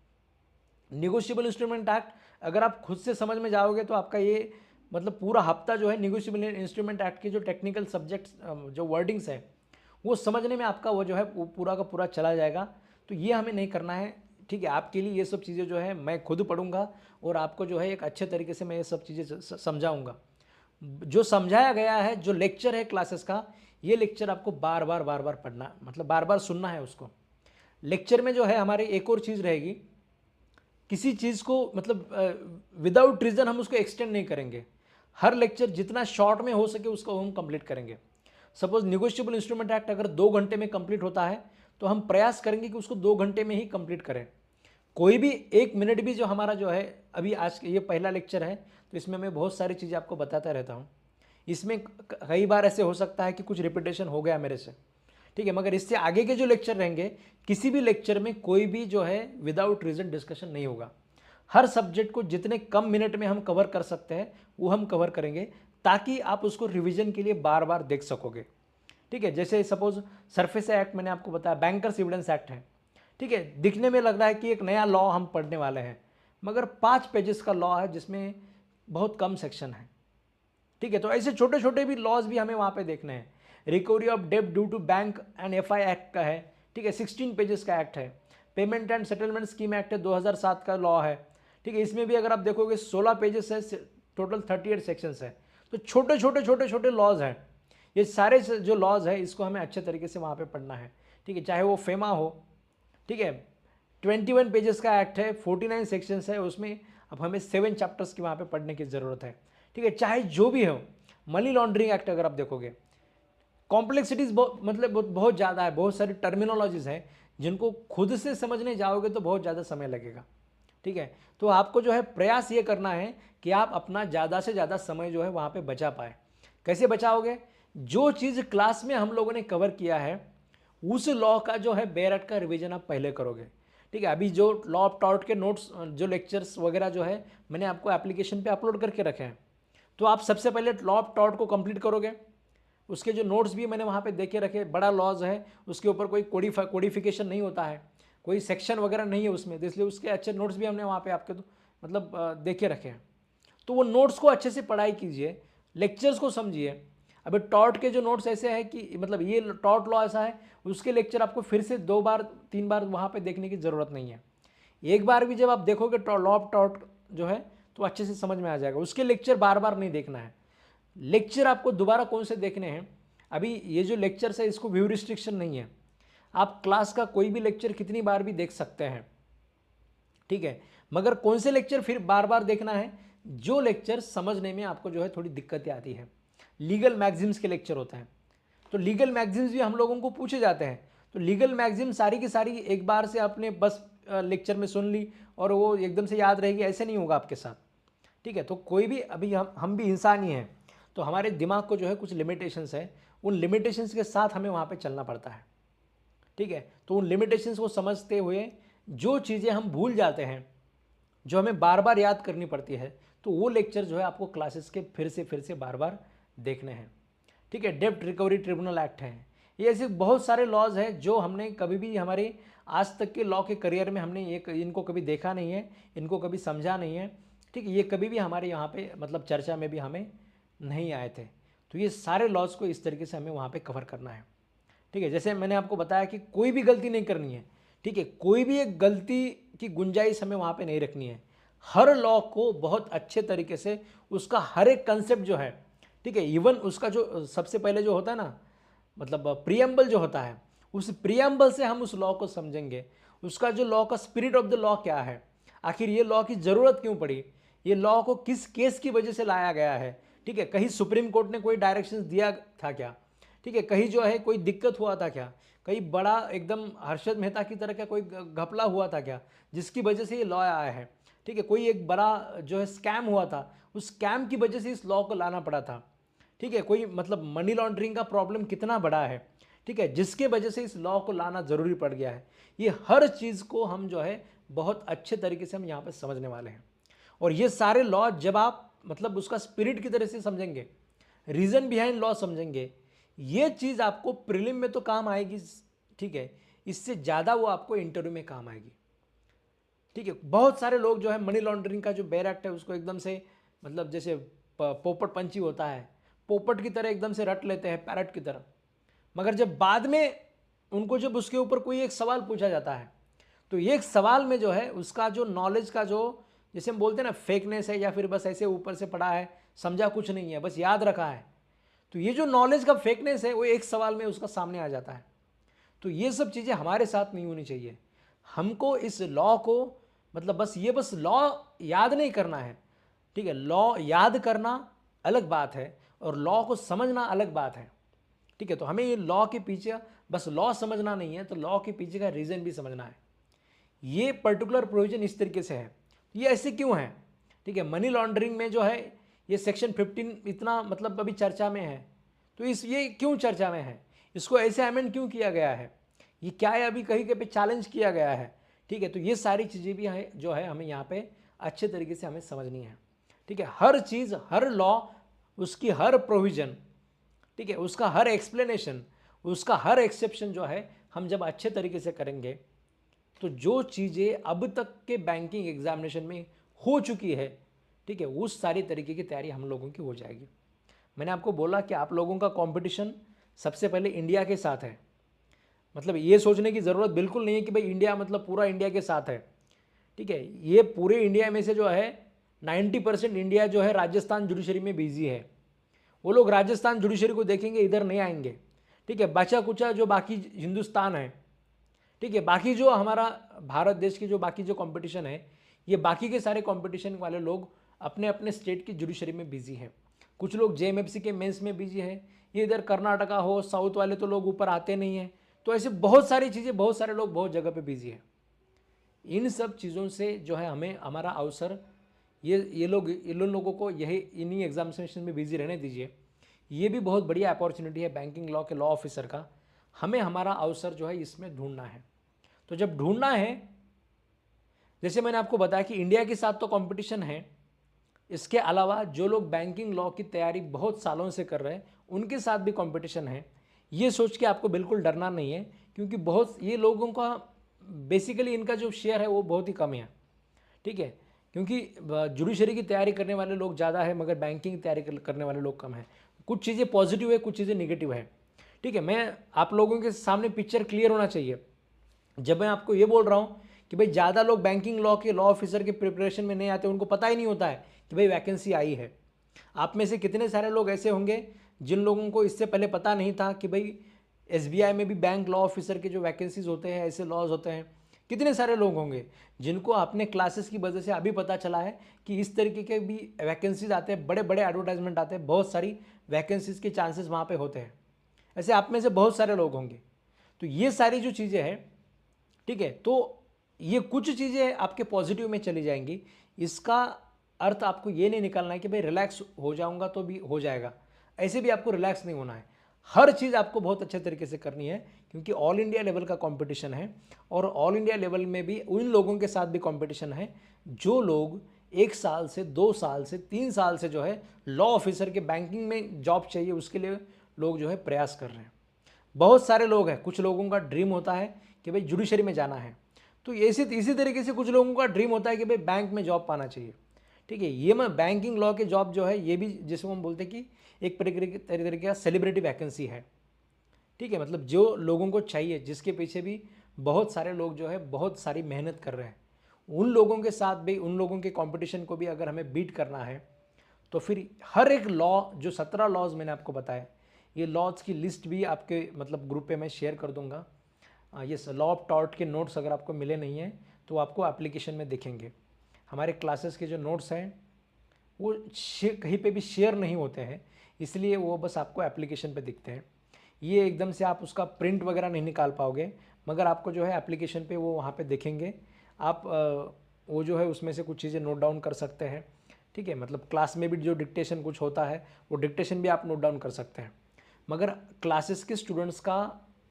निगोशिएबल इंस्ट्रूमेंट एक्ट अगर आप खुद से समझ में जाओगे तो आपका ये मतलब पूरा हफ्ता जो है निगोशिएबल इंस्ट्रूमेंट एक्ट के जो टेक्निकल सब्जेक्ट्स जो वर्डिंग्स है वो समझने में आपका वो जो है वो पूरा का पूरा चला जाएगा। तो ये हमें नहीं करना है। ठीक है, आपके लिए ये सब चीज़ें जो है मैं खुद पढ़ूंगा और आपको जो है एक अच्छे तरीके से मैं ये सब चीज़ें समझाऊंगा। जो समझाया गया है, जो लेक्चर है क्लासेस का, ये लेक्चर आपको बार बार पढ़ना, मतलब बार बार सुनना है उसको। लेक्चर में जो है हमारी एक और चीज़ रहेगी, किसी चीज़ को मतलब विदाउट रीज़न हम उसको एक्सटेंड नहीं करेंगे। हर लेक्चर जितना शॉर्ट में हो सके उसको हम कंप्लीट करेंगे। सपोज निगोशिएबल इंस्ट्रूमेंट एक्ट अगर 2 घंटे में कंप्लीट होता है तो हम प्रयास करेंगे कि उसको 2 घंटे में ही कंप्लीट करें। कोई भी 1 मिनट भी जो हमारा जो है, अभी आज ये पहला लेक्चर है तो इसमें मैं बहुत सारी चीज़ें आपको बताता रहता हूँ। इसमें कई बार ऐसे हो सकता है कि कुछ रिपीटेशन हो गया मेरे से, ठीक है, मगर इससे आगे के जो लेक्चर रहेंगे किसी भी लेक्चर में कोई भी जो है विदाउट रीज़न डिस्कशन नहीं होगा। हर सब्जेक्ट को जितने कम मिनट में हम कवर कर सकते हैं वो हम कवर करेंगे, ताकि आप उसको रिवीजन के लिए बार बार देख सकोगे। ठीक है, जैसे सपोज सरफेस एक्ट मैंने आपको बताया, बैंकर्स एविडेंस एक्ट है। ठीक है, दिखने में लग रहा है कि एक नया लॉ हम पढ़ने वाले हैं, मगर 5 पेजेस का लॉ है जिसमें बहुत कम सेक्शन है। ठीक है, तो ऐसे छोटे छोटे भी लॉज भी हमें वहाँ पे देखने हैं। रिकवरी ऑफ डेब्ट due to bank and FI act का है, ठीक है, 16 पेजेस का एक्ट है। Payment and settlement scheme act है, 2007 का लॉ है। ठीक है, इसमें भी अगर आप देखोगे 16 पेजेस है, टोटल 38 सेक्शंस है। तो छोटे छोटे लॉज हैं। ये सारे जो लॉज है इसको हमें अच्छे तरीके से वहाँ पे पढ़ना है। ठीक है, चाहे वो फेमा हो, ठीक है, 21 पेजेस का एक्ट है, 49 सेक्शंस है, उसमें अब हमें 7 चैप्टर्स की वहाँ पे पढ़ने की ज़रूरत है। ठीक है, चाहे जो भी हो, मनी लॉन्ड्रिंग एक्ट अगर आप देखोगे, कॉम्प्लेक्सिटीज़ बहुत ज़्यादा है, बहुत सारी टर्मिनोलॉजीज़ हैं जिनको खुद से समझने जाओगे तो बहुत ज़्यादा समय लगेगा। ठीक है, तो आपको जो है प्रयास ये करना है कि आप अपना ज़्यादा से ज़्यादा समय जो है वहाँ पे बचा पाए। कैसे बचाओगे? जो चीज़ क्लास में हम लोगों ने कवर किया है उस लॉ का जो है बेरट का रिवीजन आप पहले करोगे। ठीक है, अभी जो लॉ ऑफ टॉर्ट के नोट्स जो लेक्चर्स वगैरह जो है मैंने आपको एप्लीकेशन पे अपलोड करके रखे हैं, तो आप सबसे पहले लॉ ऑफ टॉर्ट को कंप्लीट करोगे। उसके जो नोट्स भी मैंने वहाँ पे देखे रखे, बड़ा लॉज है, उसके ऊपर कोई कोडिफिकेशन नहीं होता है, कोई सेक्शन वगैरह नहीं है उसमें, तो इसलिए उसके अच्छे नोट्स भी हमने वहाँ पे आपके तो मतलब देखे रखे हैं। तो वो नोट्स को अच्छे से पढ़ाई कीजिए, लेक्चर्स को समझिए। अभी टॉर्ट के जो नोट्स ऐसे हैं कि मतलब ये टॉर्ट लॉ ऐसा है, उसके लेक्चर आपको फिर से 2 बार 3 बार वहाँ पे देखने की ज़रूरत नहीं है। एक बार भी जब आप देखोगे लॉ ऑफ टॉर्ट जो है तो अच्छे से समझ में आ जाएगा। उसके लेक्चर बार बार नहीं देखना है। लेक्चर आपको दोबारा कौन से देखने हैं? अभी ये जो लेक्चर्स है इसको व्यू रिस्ट्रिक्शन नहीं है, आप क्लास का कोई भी लेक्चर कितनी बार भी देख सकते हैं। ठीक है, मगर कौन से लेक्चर फिर बार बार देखना है? जो लेक्चर समझने में आपको जो है थोड़ी दिक्कतें आती है। लीगल मैगजीम्स के लेक्चर होते हैं, तो लीगल मैगजीम्स भी हम लोगों को पूछे जाते हैं। तो लीगल मैगजीम सारी की सारी एक बार से आपने बस लेक्चर में सुन ली और वो एकदम से याद रहेगी, ऐसे नहीं होगा आपके साथ। ठीक है, तो कोई भी अभी हम भी इंसान ही हैं, तो हमारे दिमाग को जो है कुछ लिमिटेशंस है, उन लिमिटेशंस के साथ हमें वहाँ पे चलना पड़ता है। ठीक है, तो उन लिमिटेशंस को समझते हुए जो चीज़ें हम भूल जाते हैं, जो हमें बार बार याद करनी पड़ती है, तो वो लेक्चर जो है आपको क्लासेस के फिर से बार बार देखने हैं। ठीक है, डेब्ट रिकवरी ट्रिब्यूनल एक्ट है, ये ऐसे बहुत सारे लॉज हैं जो हमने कभी भी हमारे आज तक के लॉ के करियर में हमने इनको कभी देखा नहीं है, इनको कभी समझा नहीं है। ठीक है, ये कभी भी हमारे यहाँ पे मतलब चर्चा में भी हमें नहीं आए थे। तो ये सारे लॉज को इस तरीके से हमें वहाँ पे कवर करना है। ठीक है, जैसे मैंने आपको बताया कि कोई भी गलती नहीं करनी है। ठीक है, कोई भी एक गलती की गुंजाइश हमें वहाँ पे नहीं रखनी है। हर लॉ को बहुत अच्छे तरीके से उसका हर एक कंसेप्ट जो है, ठीक है, इवन उसका जो सबसे पहले जो होता है ना, मतलब प्रीएम्बल जो होता है, उस प्रियम्बल से हम उस लॉ को समझेंगे, उसका जो लॉ का स्पिरिट ऑफ द लॉ क्या है, आखिर ये लॉ की ज़रूरत क्यों पड़ी, ये लॉ को किस केस की वजह से लाया गया है, ठीक है, कहीं सुप्रीम कोर्ट ने कोई डायरेक्शंस दिया था क्या, ठीक है, कहीं जो है कोई दिक्कत हुआ था क्या, कहीं बड़ा एकदम हर्षद मेहता की तरह का कोई घपला हुआ था क्या जिसकी वजह से ये लॉ आया है, ठीक है, कोई एक बड़ा जो है स्कैम हुआ था, उस स्कैम की वजह से इस लॉ को लाना पड़ा था, ठीक है, कोई मतलब मनी लॉन्ड्रिंग का प्रॉब्लम कितना बड़ा है, ठीक है, जिसके वजह से इस लॉ को लाना ज़रूरी पड़ गया है। ये हर चीज़ को हम जो है बहुत अच्छे तरीके से हम यहाँ पे समझने वाले हैं। और ये सारे लॉ जब आप मतलब उसका स्पिरिट की तरह से समझेंगे, रीज़न बिहाइंड लॉ समझेंगे, ये चीज़ आपको प्रीलिम में तो काम आएगी, ठीक है, इससे ज़्यादा वो आपको इंटरव्यू में काम आएगी, ठीक है। बहुत सारे लोग जो है मनी लॉन्ड्रिंग का जो बेयर एक्ट है उसको एकदम से मतलब जैसे पोपट पंछी होता है, पोपट की तरह एकदम से रट लेते हैं, पैरट की तरह, मगर जब बाद में उनको जब उसके ऊपर कोई एक सवाल पूछा जाता है तो एक सवाल में जो है उसका जो नॉलेज का जो जैसे हम बोलते हैं ना फेकनेस है, या फिर बस ऐसे ऊपर से पढ़ा है, समझा कुछ नहीं है, बस याद रखा है, तो ये जो नॉलेज का फेकनेस है वो एक सवाल में उसका सामने आ जाता है। तो ये सब चीज़ें हमारे साथ नहीं होनी चाहिए। हमको इस लॉ को मतलब बस लॉ याद नहीं करना है, ठीक है, लॉ याद करना अलग बात है और लॉ को समझना अलग बात है, ठीक है। तो हमें ये लॉ के पीछे बस लॉ समझना नहीं है, तो लॉ के पीछे का रीज़न भी समझना है। ये पर्टिकुलर प्रोविजन इस तरीके से है, ये ऐसे क्यों है, ठीक है, मनी लॉन्ड्रिंग में जो है ये सेक्शन 15 इतना मतलब अभी चर्चा में है, तो ये क्यों चर्चा में है, इसको ऐसे अमेंड क्यों किया गया है, ये क्या है अभी कहीं पे चैलेंज किया गया है, ठीक है। तो ये सारी चीज़ें भी है जो है हमें यहाँ पे अच्छे तरीके से हमें समझनी है, ठीक है। हर चीज़, हर लॉ, उसकी हर प्रोविज़न, ठीक है, उसका हर एक्सप्लेनेशन, उसका हर एक्सेप्शन जो है हम जब अच्छे तरीके से करेंगे तो जो चीज़ें अब तक के बैंकिंग एग्जामिनेशन में हो चुकी है, ठीक है, उस सारी तरीके की तैयारी हम लोगों की हो जाएगी। मैंने आपको बोला कि आप लोगों का कंपटीशन सबसे पहले इंडिया के साथ है, मतलब ये सोचने की ज़रूरत बिल्कुल नहीं है कि भाई इंडिया मतलब पूरा इंडिया के साथ है, ठीक है, ये पूरे इंडिया में से जो है 90% इंडिया जो है राजस्थान जुडिशरी में बिजी है, वो लोग राजस्थान जुडिशरी को देखेंगे, इधर नहीं आएंगे, ठीक है। बचा कुचा जो बाकी हिंदुस्तान है, ठीक है, बाकी जो हमारा भारत देश की जो बाकी जो कंपटीशन है, ये बाकी के सारे कंपटीशन वाले लोग अपने अपने स्टेट की जुडिशरी में बिजी हैं। कुछ लोग जेएमएफसी के मेंस में बिजी हैं, ये इधर कर्नाटका हो साउथ वाले तो लोग ऊपर आते नहीं हैं, तो ऐसे बहुत सारी चीज़ें, बहुत सारे लोग बहुत जगह पे बिजी हैं। इन सब चीज़ों से जो है हमें हमारा अवसर, ये लोगों को यही इन्हीं एग्जामिनेशन में बिजी रहने दीजिए। ये भी बहुत बढ़िया अपॉर्चुनिटी है बैंकिंग लॉ के लॉ ऑफिसर का, हमें हमारा अवसर जो है इसमें ढूंढना है। तो जब ढूंढना है, जैसे मैंने आपको बताया कि इंडिया के साथ तो कंपटीशन है, इसके अलावा जो लोग बैंकिंग लॉ की तैयारी बहुत सालों से कर रहे हैं उनके साथ भी कंपटीशन है। ये सोच के आपको बिल्कुल डरना नहीं है, क्योंकि बहुत ये लोगों का बेसिकली इनका जो शेयर है वो बहुत ही कम है, ठीक है, क्योंकि जुडिशरी की तैयारी करने वाले लोग ज़्यादा है मगर बैंकिंग की तैयारी करने वाले लोग कम है। कुछ चीज़ें पॉजिटिव है, कुछ चीज़ें निगेटिव है, ठीक है। मैं आप लोगों के सामने पिक्चर क्लियर होना चाहिए जब मैं आपको ये बोल रहा हूँ कि भाई ज़्यादा लोग बैंकिंग लॉ के लॉ ऑफिसर के प्रिपरेशन में नहीं आते, उनको पता ही नहीं होता है कि भाई वैकेंसी आई है। आप में से कितने सारे लोग ऐसे होंगे जिन लोगों को इससे पहले पता नहीं था कि भाई एसबीआई में भी बैंक लॉ ऑफिसर के जो वैकेंसीज होते हैं, ऐसे लॉज होते हैं। कितने सारे लोग होंगे जिनको अपने क्लासेस की वजह से अभी पता चला है कि इस तरीके के भी वैकेंसीज आते हैं, बड़े बड़े एडवर्टाइजमेंट आते हैं, बहुत सारी वैकेंसीज के चांसेस वहाँ पे होते हैं। ऐसे आप में से बहुत सारे लोग होंगे। तो ये सारी जो चीज़ें हैं, ठीक है, तो ये कुछ चीज़ें आपके पॉजिटिव में चली जाएंगी। इसका अर्थ आपको ये नहीं निकालना है कि भाई रिलैक्स हो जाऊंगा तो भी हो जाएगा, ऐसे भी आपको रिलैक्स नहीं होना है। हर चीज़ आपको बहुत अच्छे तरीके से करनी है, क्योंकि ऑल इंडिया लेवल का कंपटीशन है और ऑल इंडिया लेवल में भी उन लोगों के साथ भी कंपटीशन है जो लोग 1 साल से 2 साल से 3 साल से जो है लॉ ऑफिसर के बैंकिंग में जॉब चाहिए, उसके लिए लोग जो है प्रयास कर रहे हैं। बहुत सारे लोग हैं, कुछ लोगों का ड्रीम होता है कि भाई जुडिशरी में जाना है, तो इसी तरीके से कुछ लोगों का ड्रीम होता है कि भाई बैंक में जॉब पाना चाहिए, ठीक है। ये मैं बैंकिंग लॉ के जॉब जो है ये भी जिसको हम बोलते हैं कि एक तरीके का सेलिब्रिटी वैकेंसी है, ठीक है, मतलब जो लोगों को चाहिए, जिसके पीछे भी बहुत सारे लोग जो है बहुत सारी मेहनत कर रहे हैं, उन लोगों के साथ भी, उन लोगों के कंपटीशन को भी अगर हमें बीट करना है तो फिर हर एक लॉ, जो 17 लॉज मैंने आपको बताया, ये लॉज की लिस्ट भी आपके मतलब ग्रुप पे मैं शेयर कर दूंगा, यस, लॉ ऑफ टॉर्ट के नोट्स अगर आपको मिले नहीं हैं तो आपको एप्लीकेशन में दिखेंगे। हमारे क्लासेस के जो नोट्स हैं वो कहीं पे भी शेयर नहीं होते हैं, इसलिए वो बस आपको एप्लीकेशन पे दिखते हैं। ये एकदम से आप उसका प्रिंट वगैरह नहीं निकाल पाओगे, मगर आपको जो है एप्लीकेशन पे वो वहाँ पे दिखेंगे। आप वो जो है उसमें से कुछ चीज़ें नोट डाउन कर सकते हैं। ठीक है, मतलब क्लास में भी जो डिक्टेशन कुछ होता है वो डिक्टेशन भी आप नोट डाउन कर सकते हैं। मगर क्लासेस के स्टूडेंट्स का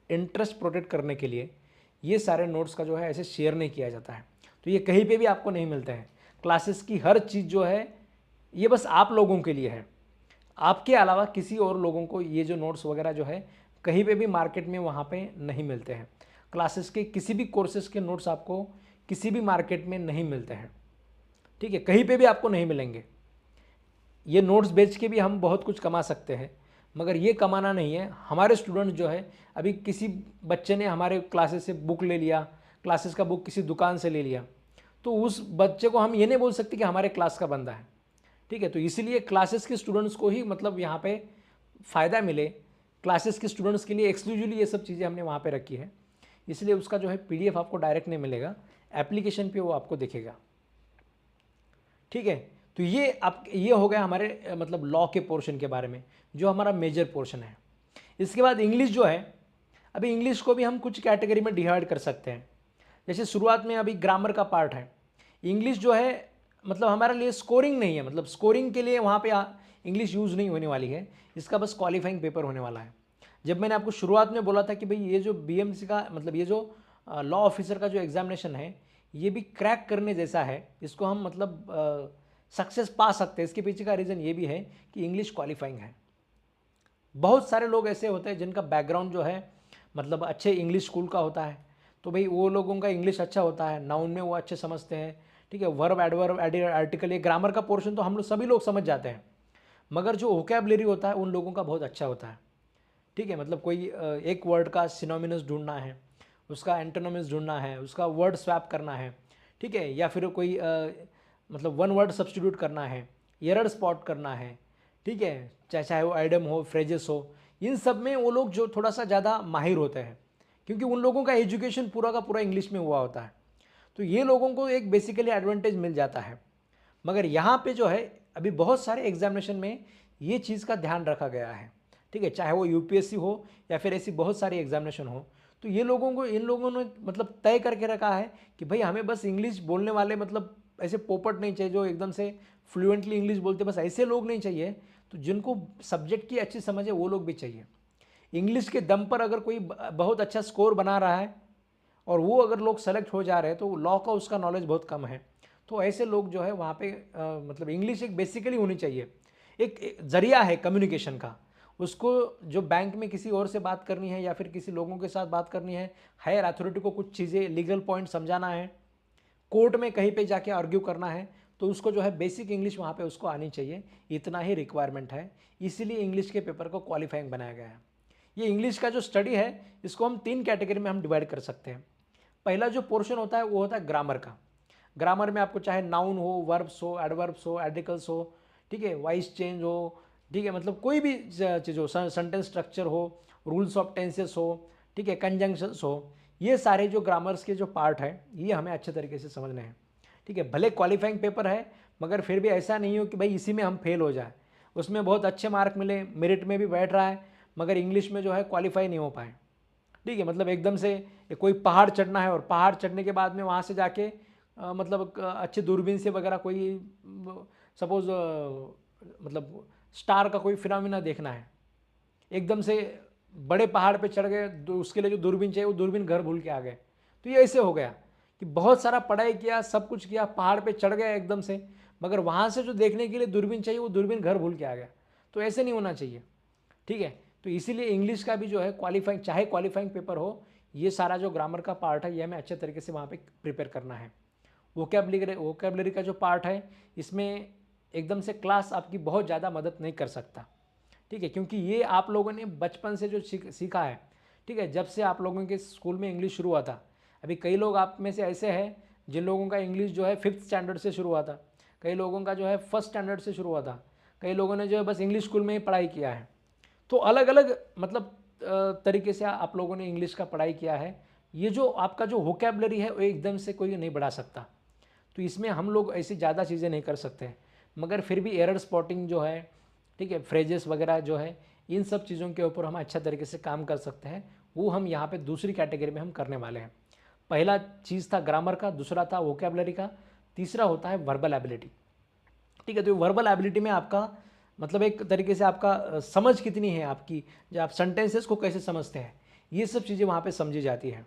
इंटरेस्ट प्रोटेक्ट करने के लिए ये सारे नोट्स का जो है ऐसे शेयर नहीं किया जाता है, तो ये कहीं पे भी आपको नहीं मिलते हैं। क्लासेस की हर चीज़ जो है ये बस आप लोगों के लिए है, आपके अलावा किसी और लोगों को ये जो नोट्स वगैरह जो है कहीं पे भी मार्केट में वहाँ पे नहीं मिलते हैं। क्लासेस के किसी भी कोर्सेज के नोट्स आपको किसी भी मार्केट में नहीं मिलते हैं। ठीक है, कहीं पे भी आपको नहीं मिलेंगे। ये नोट्स बेच के भी हम बहुत कुछ कमा सकते हैं, मगर ये कमाना नहीं है। हमारे स्टूडेंट जो है, अभी किसी बच्चे ने हमारे क्लासेस से बुक ले लिया, क्लासेस का बुक किसी दुकान से ले लिया, तो उस बच्चे को हम ये नहीं बोल सकते कि हमारे क्लास का बंदा है। ठीक है, तो इसीलिए क्लासेस के स्टूडेंट्स को ही मतलब यहाँ पे फ़ायदा मिले, क्लासेस के स्टूडेंट्स के लिए एक्सक्लूसिवली ये सब चीज़ें हमने वहाँ पे रखी है, इसलिए उसका जो है पीडीएफ आपको डायरेक्ट नहीं मिलेगा, एप्लीकेशन पे वो आपको दिखेगा। ठीक है, तो ये हो गया हमारे मतलब लॉ के पोर्शन के बारे में, जो हमारा मेजर पोर्शन है। इसके बाद इंग्लिश जो है, अभी इंग्लिश को भी हम कुछ कैटेगरी में डिवाइड कर सकते हैं। जैसे शुरुआत में अभी ग्रामर का पार्ट है। इंग्लिश जो है मतलब हमारे लिए स्कोरिंग नहीं है, मतलब स्कोरिंग के लिए वहाँ पे इंग्लिश यूज़ नहीं होने वाली है, इसका बस क्वालिफाइंग पेपर होने वाला है। जब मैंने आपको शुरुआत में बोला था कि भाई ये जो बीएमसी का मतलब ये जो लॉ ऑफिसर का जो एग्जामिनेशन है ये भी क्रैक करने जैसा है, इसको हम मतलब सक्सेस पा सकते हैं। इसके पीछे का रीज़न ये भी है कि इंग्लिश क्वालिफाइंग है। बहुत सारे लोग ऐसे होते हैं जिनका बैकग्राउंड जो है मतलब अच्छे इंग्लिश स्कूल का होता है, तो भाई वो लोगों का इंग्लिश अच्छा होता है, नाउन में वो अच्छे समझते हैं। ठीक है, वर्ब, एडवर्ब, आर्टिकल, ये ग्रामर का पोर्शन तो हम लोग सभी लोग समझ जाते हैं, मगर जो वोकैबुलरी होता है उन लोगों का बहुत अच्छा होता है। ठीक है, मतलब कोई एक वर्ड का सिनोनिम्स ढूंढना है, उसका एंटोनिम्स ढूंढना है, उसका वर्ड स्वैप करना है। ठीक है, या फिर कोई मतलब वन वर्ड सब्स्टिट्यूट करना है, एरर स्पॉट करना है। ठीक है, चाहे वो आइडम हो, फ्रेजेस हो, इन सब में वो लोग जो थोड़ा सा ज़्यादा माहिर होते हैं, क्योंकि उन लोगों का एजुकेशन पूरा का पूरा इंग्लिश में हुआ होता है, तो ये लोगों को एक बेसिकली एडवांटेज मिल जाता है। मगर यहाँ पे जो है अभी बहुत सारे एग्जामिनेशन में ये चीज़ का ध्यान रखा गया है। ठीक है, चाहे वो यूपीएससी हो या फिर ऐसी बहुत सारी एग्जामिनेशन हो, तो ये लोगों को इन लोगों ने मतलब तय करके रखा है कि भाई हमें बस इंग्लिश बोलने वाले मतलब ऐसे पोपट नहीं चाहिए जो एकदम से फ्लुएंटली इंग्लिश बोलते, बस ऐसे लोग नहीं चाहिए। तो जिनको सब्जेक्ट की अच्छी समझ है वो लोग भी चाहिए। इंग्लिश के दम पर अगर कोई बहुत अच्छा स्कोर बना रहा है और वो अगर लोग सेलेक्ट हो जा रहे हैं तो लॉ का उसका नॉलेज बहुत कम है, तो ऐसे लोग जो है वहाँ पे मतलब इंग्लिश एक बेसिकली होनी चाहिए, एक जरिया है कम्युनिकेशन का। उसको जो बैंक में किसी और से बात करनी है या फिर किसी लोगों के साथ बात करनी है, हायर अथॉरिटी को कुछ चीज़ें लीगल पॉइंट समझाना है, कोर्ट में कहीं पे जाके आर्ग्यू करना है, तो उसको जो है बेसिक इंग्लिश वहाँ पे उसको आनी चाहिए, इतना ही रिक्वायरमेंट है। इसीलिए इंग्लिश के पेपर को क्वालिफाइंग बनाया गया है। ये इंग्लिश का जो स्टडी है इसको हम 3 कैटेगरी में हम डिवाइड कर सकते हैं। पहला जो पोर्शन होता है वो होता है ग्रामर का। ग्रामर में आपको चाहे नाउन हो, वर्ब्स हो, एडवर्ब्स हो, आर्टिकल्स हो, ठीक है, वॉइस चेंज हो, ठीक है, मतलब कोई भी चीज़ हो, सेंटेंस स्ट्रक्चर हो, रूल्स ऑफ टेंसेस हो, ठीक है, कंजंक्शंस हो, ये सारे जो ग्रामर्स के जो पार्ट है ये हमें अच्छे तरीके से समझने हैं। ठीक है, भले क्वालिफाइंग पेपर है मगर फिर भी ऐसा नहीं हो कि भाई इसी में हम फेल हो जाए, उसमें बहुत अच्छे मार्क मिले, मेरिट में भी बैठ रहा है मगर इंग्लिश में जो है क्वालिफाई नहीं हो पाए। ठीक है, मतलब एकदम से कोई पहाड़ चढ़ना है और पहाड़ चढ़ने के बाद में वहाँ से जाके मतलब अच्छे दूरबीन से वगैरह कोई सपोज मतलब स्टार का कोई फिनोमिना देखना है, एकदम से बड़े पहाड़ पे चढ़ गए, उसके लिए जो दूरबीन चाहिए वो दूरबीन घर भूल के आ गए। तो ये ऐसे हो गया कि बहुत सारा पढ़ाई किया, सब कुछ किया, पहाड़ पे चढ़ गया एकदम से, मगर वहाँ से जो देखने के लिए दूरबीन चाहिए वो दूरबीन घर भूल के आ गया। तो ऐसे नहीं होना चाहिए। ठीक है, तो इसीलिए इंग्लिश का भी जो है क्वालिफाइंग, चाहे क्वालिफाइंग पेपर हो, ये सारा जो ग्रामर का पार्ट है ये हमें अच्छे तरीके से वहाँ पे प्रिपेयर करना है। वोकैबुलरी का जो पार्ट है इसमें एकदम से क्लास आपकी बहुत ज़्यादा मदद नहीं कर सकता। ठीक है, क्योंकि ये आप लोगों ने बचपन से जो सीखा है, ठीक है, जब से आप लोगों के स्कूल में इंग्लिश शुरू हुआ था। अभी कई लोग आप में से ऐसे हैं जिन लोगों का इंग्लिश जो है 5th स्टैंडर्ड से शुरू हुआ था, कई लोगों का जो है 1st स्टैंडर्ड से शुरू हुआ था, कई लोगों ने जो है बस इंग्लिश स्कूल में ही पढ़ाई किया है। तो अलग अलग मतलब तरीके से आप लोगों ने इंग्लिश का पढ़ाई किया है, ये जो आपका जो वोकैबुलरी है वो एकदम से कोई नहीं बढ़ा सकता। तो इसमें हम लोग ऐसी ज़्यादा चीज़ें नहीं कर सकते, मगर फिर भी एरर स्पॉटिंग जो है, ठीक है, फ्रेजेस वगैरह जो है, इन सब चीज़ों के ऊपर हम अच्छा तरीके से काम कर सकते हैं। वो हम यहाँ पे दूसरी कैटेगरी में हम करने वाले हैं। पहला चीज़ था ग्रामर का, दूसरा था वोकैबुलरी का, तीसरा होता है वर्बल एबिलिटी। ठीक है, तो वर्बल एबिलिटी में आपका मतलब एक तरीके से आपका समझ कितनी है आपकी, जो आप सेंटेंसेस को कैसे समझते हैं, ये सब चीज़ें वहाँ पे समझी जाती हैं।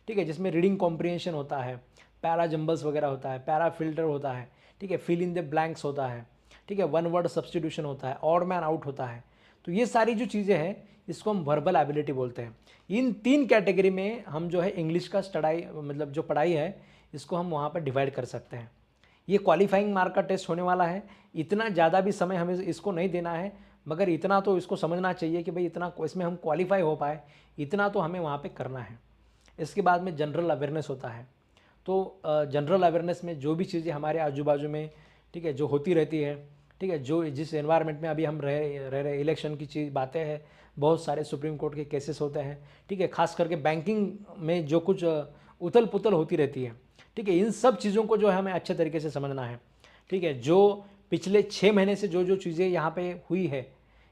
ठीक है, जिसमें रीडिंग कॉम्प्रिहेंशन होता है, पैरा जंबल्स वगैरह होता है, पैरा फिल्टर होता है, ठीक है, फिल इन द ब्लैंक्स होता है, ठीक है, वन वर्ड सब्सटीट्यूशन होता है, ऑड मैन आउट होता है। तो ये सारी जो चीज़ें हैं इसको हम वर्बल एबिलिटी बोलते हैं। इन 3 कैटेगरी में हम जो है इंग्लिश का स्टडाई मतलब जो पढ़ाई है इसको हम वहाँ पर डिवाइड कर सकते हैं। ये क्वालिफाइंग मार्क का टेस्ट होने वाला है, इतना ज़्यादा भी समय हमें इसको नहीं देना है, मगर इतना तो इसको समझना चाहिए कि भाई इतना इसमें हम क्वालिफाई हो पाए, इतना तो हमें वहाँ पे करना है। इसके बाद में जनरल अवेयरनेस होता है। तो जनरल अवेयरनेस में जो भी चीज़ें हमारे आजू बाजू में, ठीक है, जो होती रहती है, ठीक है, जो जिस एनवायरनमेंट में अभी हम रह रहे इलेक्शन की चीज़ बातें हैं, बहुत सारे सुप्रीम कोर्ट के केसेस होते हैं, ठीक है, खास करके बैंकिंग में जो कुछ उथल पुथल होती रहती है, ठीक है, इन सब चीज़ों को जो है हमें अच्छे तरीके से समझना है। ठीक है, जो पिछले 6 महीने से जो जो चीज़ें यहाँ पे हुई है,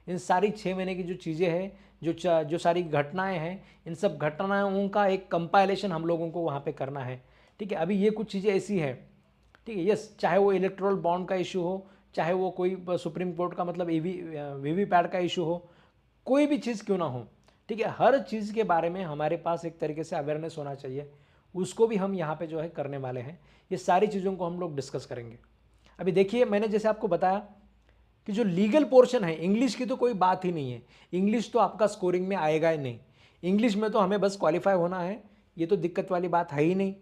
इन सारी 6 महीने की जो चीज़ें हैं, जो सारी घटनाएं हैं, इन सब घटनाओं का एक कंपाइलेशन हम लोगों को वहाँ पे करना है। ठीक है, अभी ये कुछ चीज़ें ऐसी हैं, ठीक है, यस, चाहे वो इलेक्टोरल बॉन्ड का इशू हो, चाहे वो कोई सुप्रीम कोर्ट का मतलब वीवीपैट का इशू हो, कोई भी चीज़ क्यों ना हो, ठीक है, हर चीज़ के बारे में हमारे पास एक तरीके से अवेयरनेस होना चाहिए, उसको भी हम यहाँ पे जो है करने वाले हैं। ये सारी चीज़ों को हम लोग डिस्कस करेंगे। अभी देखिए, मैंने जैसे आपको बताया कि जो लीगल पोर्शन है, इंग्लिश की तो कोई बात ही नहीं है, इंग्लिश तो आपका स्कोरिंग में आएगा ही नहीं, इंग्लिश में तो हमें बस क्वालिफाई होना है, ये तो दिक्कत वाली बात है ही नहीं।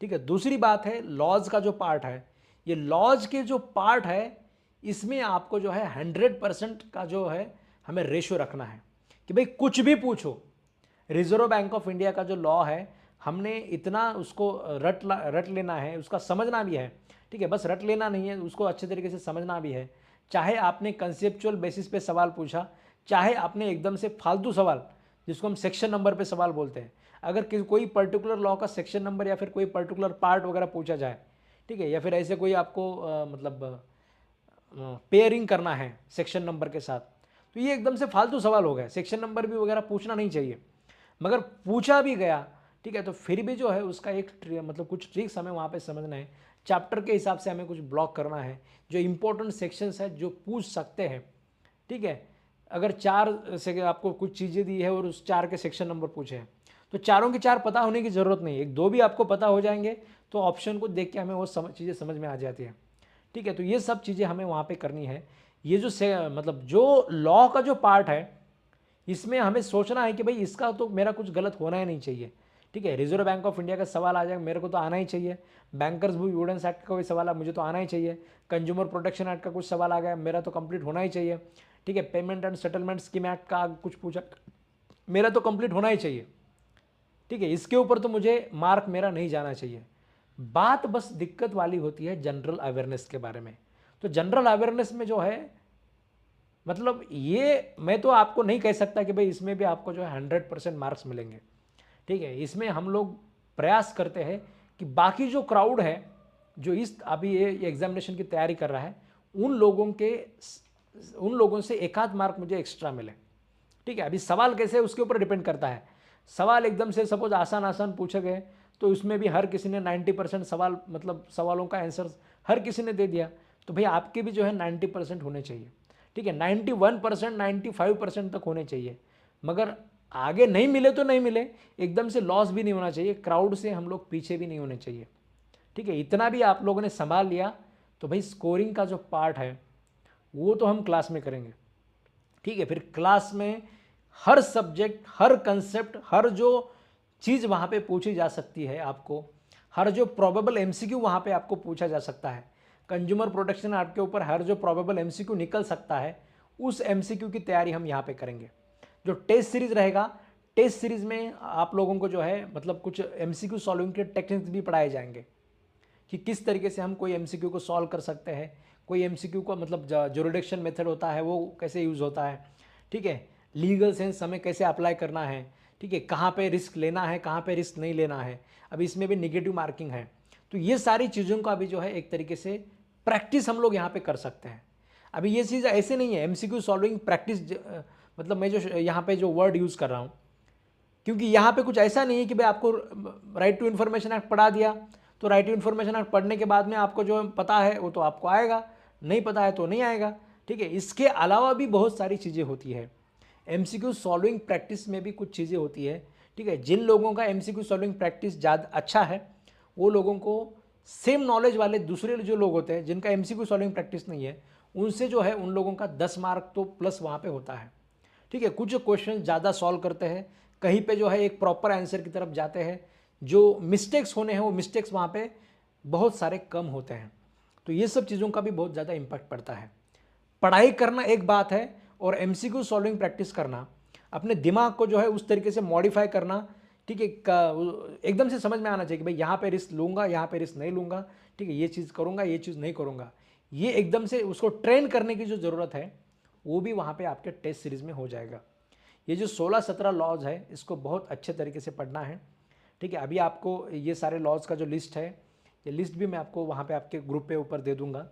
ठीक है, दूसरी बात है लॉज का जो पार्ट है, ये लॉज के जो पार्ट है इसमें आपको जो है 100% का जो है हमें रेशो रखना है कि भाई कुछ भी पूछो, रिजर्व बैंक ऑफ इंडिया का जो लॉ है हमने इतना उसको रट लेना है, उसका समझना भी है। ठीक है, बस रट लेना नहीं है, उसको अच्छे तरीके से समझना भी है। चाहे आपने कंसेप्चुअल बेसिस पे सवाल पूछा, चाहे आपने एकदम से फालतू सवाल, जिसको हम सेक्शन नंबर पे सवाल बोलते हैं, अगर कोई पर्टिकुलर लॉ का सेक्शन नंबर या फिर कोई पर्टिकुलर पार्ट वगैरह पूछा जाए, ठीक है, या फिर ऐसे कोई आपको मतलब पेयरिंग करना है सेक्शन नंबर के साथ, तो ये एकदम से फालतू सवाल हो गया, सेक्शन नंबर भी वगैरह पूछना नहीं चाहिए। मगर पूछा भी गया, ठीक है, तो फिर भी जो है उसका एक मतलब कुछ ट्रिक्स हमें वहाँ पे समझना है, चैप्टर के हिसाब से हमें कुछ ब्लॉक करना है, जो इंपॉर्टेंट सेक्शंस है जो पूछ सकते हैं। ठीक है, अगर 4 से आपको कुछ चीज़ें दी है और उस 4 के सेक्शन नंबर पूछे हैं, तो चारों के 4 पता होने की ज़रूरत नहीं है, 1-2 भी आपको पता हो जाएंगे तो ऑप्शन को देख के हमें वो चीज़ें समझ में आ जाती है। ठीक है, तो ये सब चीज़ें हमें वहाँ पे करनी है। ये जो मतलब जो लॉ का जो पार्ट है, इसमें हमें सोचना है कि भाई इसका तो मेरा कुछ गलत होना ही नहीं चाहिए। ठीक है, रिजर्व बैंक ऑफ इंडिया का सवाल आ जाए, मेरे को तो आना ही चाहिए। बैंकर्स बुक एविडेंस एक्ट का कोई सवाल है, मुझे तो आना ही चाहिए। कंज्यूमर प्रोटेक्शन एक्ट का कुछ सवाल आ गया, मेरा तो कंप्लीट होना ही चाहिए। ठीक है, payment and settlement scheme act का कुछ पूछा, मेरा तो कंप्लीट होना ही चाहिए। ठीक है, इसके ऊपर तो मुझे मार्क मेरा नहीं जाना चाहिए। बात बस दिक्कत वाली होती है जनरल अवेयरनेस के बारे में। तो जनरल अवेयरनेस में जो है मतलब ये मैं तो आपको नहीं कह सकता कि भाई इसमें भी आपको जो है 100% मार्क्स मिलेंगे। ठीक है, इसमें हम लोग प्रयास करते हैं कि बाकी जो क्राउड है जो इस अभी ये एग्जामिनेशन की तैयारी कर रहा है, उन लोगों से एक आध मार्क मुझे एक्स्ट्रा मिले। ठीक है, अभी सवाल कैसे है उसके ऊपर डिपेंड करता है। सवाल एकदम से सपोज आसान आसान पूछे गए तो उसमें भी हर किसी ने 90% सवाल मतलब सवालों का आंसर हर किसी ने दे दिया, तो भाई आपके भी जो है 90% होने चाहिए। ठीक है, 91% 95% तक होने चाहिए। मगर आगे नहीं मिले तो नहीं मिले, एकदम से लॉस भी नहीं होना चाहिए, क्राउड से हम लोग पीछे भी नहीं होने चाहिए। ठीक है, इतना भी आप लोगों ने संभाल लिया तो भाई स्कोरिंग का जो पार्ट है वो तो हम क्लास में करेंगे। ठीक है, फिर क्लास में हर सब्जेक्ट, हर कंसेप्ट, हर जो चीज़ वहाँ पे पूछी जा सकती है आपको, हर जो प्रोबेबल एमसीक्यू वहाँ पे आपको पूछा जा सकता है, कंज्यूमर प्रोटेक्शन एक्ट के ऊपर हर जो प्रोबेबल एमसीक्यू निकल सकता है, उस एमसीक्यू की तैयारी हम यहाँ पे करेंगे। जो टेस्ट सीरीज रहेगा, टेस्ट सीरीज में आप लोगों को जो है मतलब कुछ एमसीक्यू सॉल्विंग के टेक्निक्स भी पढ़ाए जाएंगे कि किस तरीके से हम कोई एमसीक्यू को सॉल्व कर सकते हैं, कोई एमसीक्यू को मतलब जो रिडक्शन मेथड होता है वो कैसे यूज़ होता है। ठीक है, लीगल सेंस हमें कैसे अप्लाई करना है, ठीक है, कहाँ पे रिस्क लेना है, कहाँ पे रिस्क नहीं लेना है, अभी इसमें भी निगेटिव मार्किंग है। तो ये सारी चीज़ों का अभी जो है एक तरीके से प्रैक्टिस हम लोग यहाँ पे कर सकते हैं। अभी ये चीज़ ऐसे नहीं है, एमसीक्यू सॉल्विंग प्रैक्टिस मतलब मैं जो यहाँ पे जो वर्ड यूज़ कर रहा हूँ, क्योंकि यहाँ पे कुछ ऐसा नहीं है कि भाई आपको राइट टू इन्फॉर्मेशन एक्ट पढ़ा दिया तो राइट टू इन्फॉर्मेशन एक्ट पढ़ने के बाद में आपको जो पता है वो तो आपको आएगा, नहीं पता है तो नहीं आएगा। ठीक है, इसके अलावा भी बहुत सारी चीज़ें होती है। एमसीक्यू सॉल्विंग प्रैक्टिस में भी कुछ चीज़ें होती है। ठीक है, जिन लोगों का एमसीक्यू सॉल्विंग प्रैक्टिस ज़्यादा अच्छा है वो लोगों को सेम नॉलेज वाले दूसरे जो लोग होते हैं जिनका एमसीक्यू सॉल्विंग प्रैक्टिस नहीं है, उनसे जो है उन लोगों का 10 मार्क तो प्लस वहाँ पे होता है। ठीक है, कुछ क्वेश्चन ज़्यादा सॉल्व करते हैं, कहीं पे जो है एक प्रॉपर आंसर की तरफ जाते हैं, जो मिस्टेक्स होने हैं वो मिस्टेक्स वहाँ पे बहुत सारे कम होते हैं। तो ये सब चीज़ों का भी बहुत ज़्यादा इम्पैक्ट पड़ता है। पढ़ाई करना एक बात है और एमसीक्यू सॉल्विंग प्रैक्टिस करना, अपने दिमाग को जो है उस तरीके से मॉडिफाई करना। ठीक है, एकदम से समझ में आना चाहिए कि भाई यहाँ पे रिस्क लूँगा, यहाँ पे रिस्क नहीं लूँगा, ठीक है, ये चीज़ करूँगा, ये चीज़ नहीं करूँगा। ये एकदम से उसको ट्रेन करने की जो ज़रूरत है वो भी वहाँ पे आपके टेस्ट सीरीज़ में हो जाएगा। ये जो 16-17 लॉज है इसको बहुत अच्छे तरीके से पढ़ना है। ठीक है, अभी आपको ये सारे लॉज का जो लिस्ट है, ये लिस्ट भी मैं आपको वहाँ पे आपके ग्रुप पे ऊपर दे दूँगा।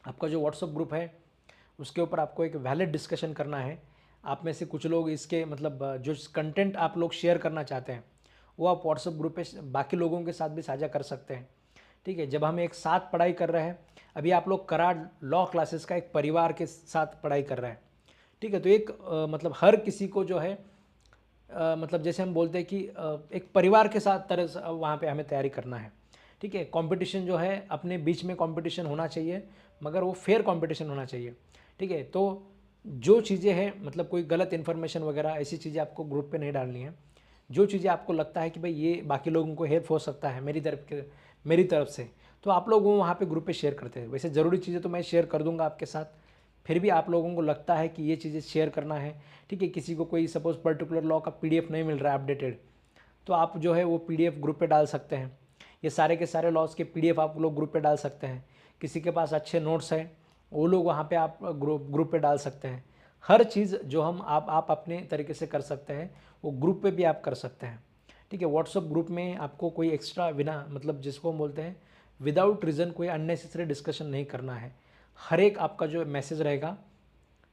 आपका जो व्हाट्सअप ग्रुप है उसके ऊपर आपको एक वैलिड डिस्कशन करना है। आप में से कुछ लोग इसके मतलब जो कंटेंट आप लोग शेयर करना चाहते हैं वो आप व्हाट्सअप ग्रुप पे बाकी लोगों के साथ भी साझा कर सकते हैं। ठीक है, जब हम एक साथ पढ़ाई कर रहे हैं, अभी आप लोग कराड लॉ क्लासेस का एक परिवार के साथ पढ़ाई कर रहे हैं। ठीक है, तो एक मतलब हर किसी को जो है मतलब जैसे हम बोलते हैं कि एक परिवार के साथ तरह से वहाँ पे हमें तैयारी करना है। ठीक है, कंपटीशन जो है अपने बीच में कंपटीशन होना चाहिए, मगर वो फेयर कंपटीशन होना चाहिए। ठीक है, तो जो चीज़ें हैं मतलब कोई गलत इन्फॉर्मेशन वगैरह ऐसी चीज़ें आपको ग्रुप पे नहीं डालनी है। जो चीज़ें आपको लगता है कि भाई ये बाकी लोगों को हेल्प हो सकता है मेरी तरफ से, तो आप लोग वो वहाँ पे ग्रुप पे शेयर करते हैं। वैसे ज़रूरी चीज़ें तो मैं शेयर कर दूंगा आपके साथ, फिर भी आप लोगों को लगता है कि ये चीज़ें शेयर करना है। ठीक है, किसी को कोई सपोज़ पर्टिकुलर लॉ का PDF नहीं मिल रहा है अपडेटेड, तो आप जो है वो PDF ग्रुप पे डाल सकते हैं। ये सारे के सारे लॉज के PDF आप लोग ग्रुप पे डाल सकते हैं। किसी के पास अच्छे नोट्स हैं वो लोग वहाँ पे आप ग्रुप पे डाल सकते हैं। हर चीज़ जो हम आप अपने तरीके से कर सकते हैं वो ग्रुप पे भी आप कर सकते हैं। ठीक है, व्हाट्सअप ग्रुप में आपको कोई एक्स्ट्रा बिना मतलब जिसको हम बोलते हैं विदाउट रीज़न कोई अननेसेसरी डिस्कशन नहीं करना है। हर एक आपका जो मैसेज रहेगा,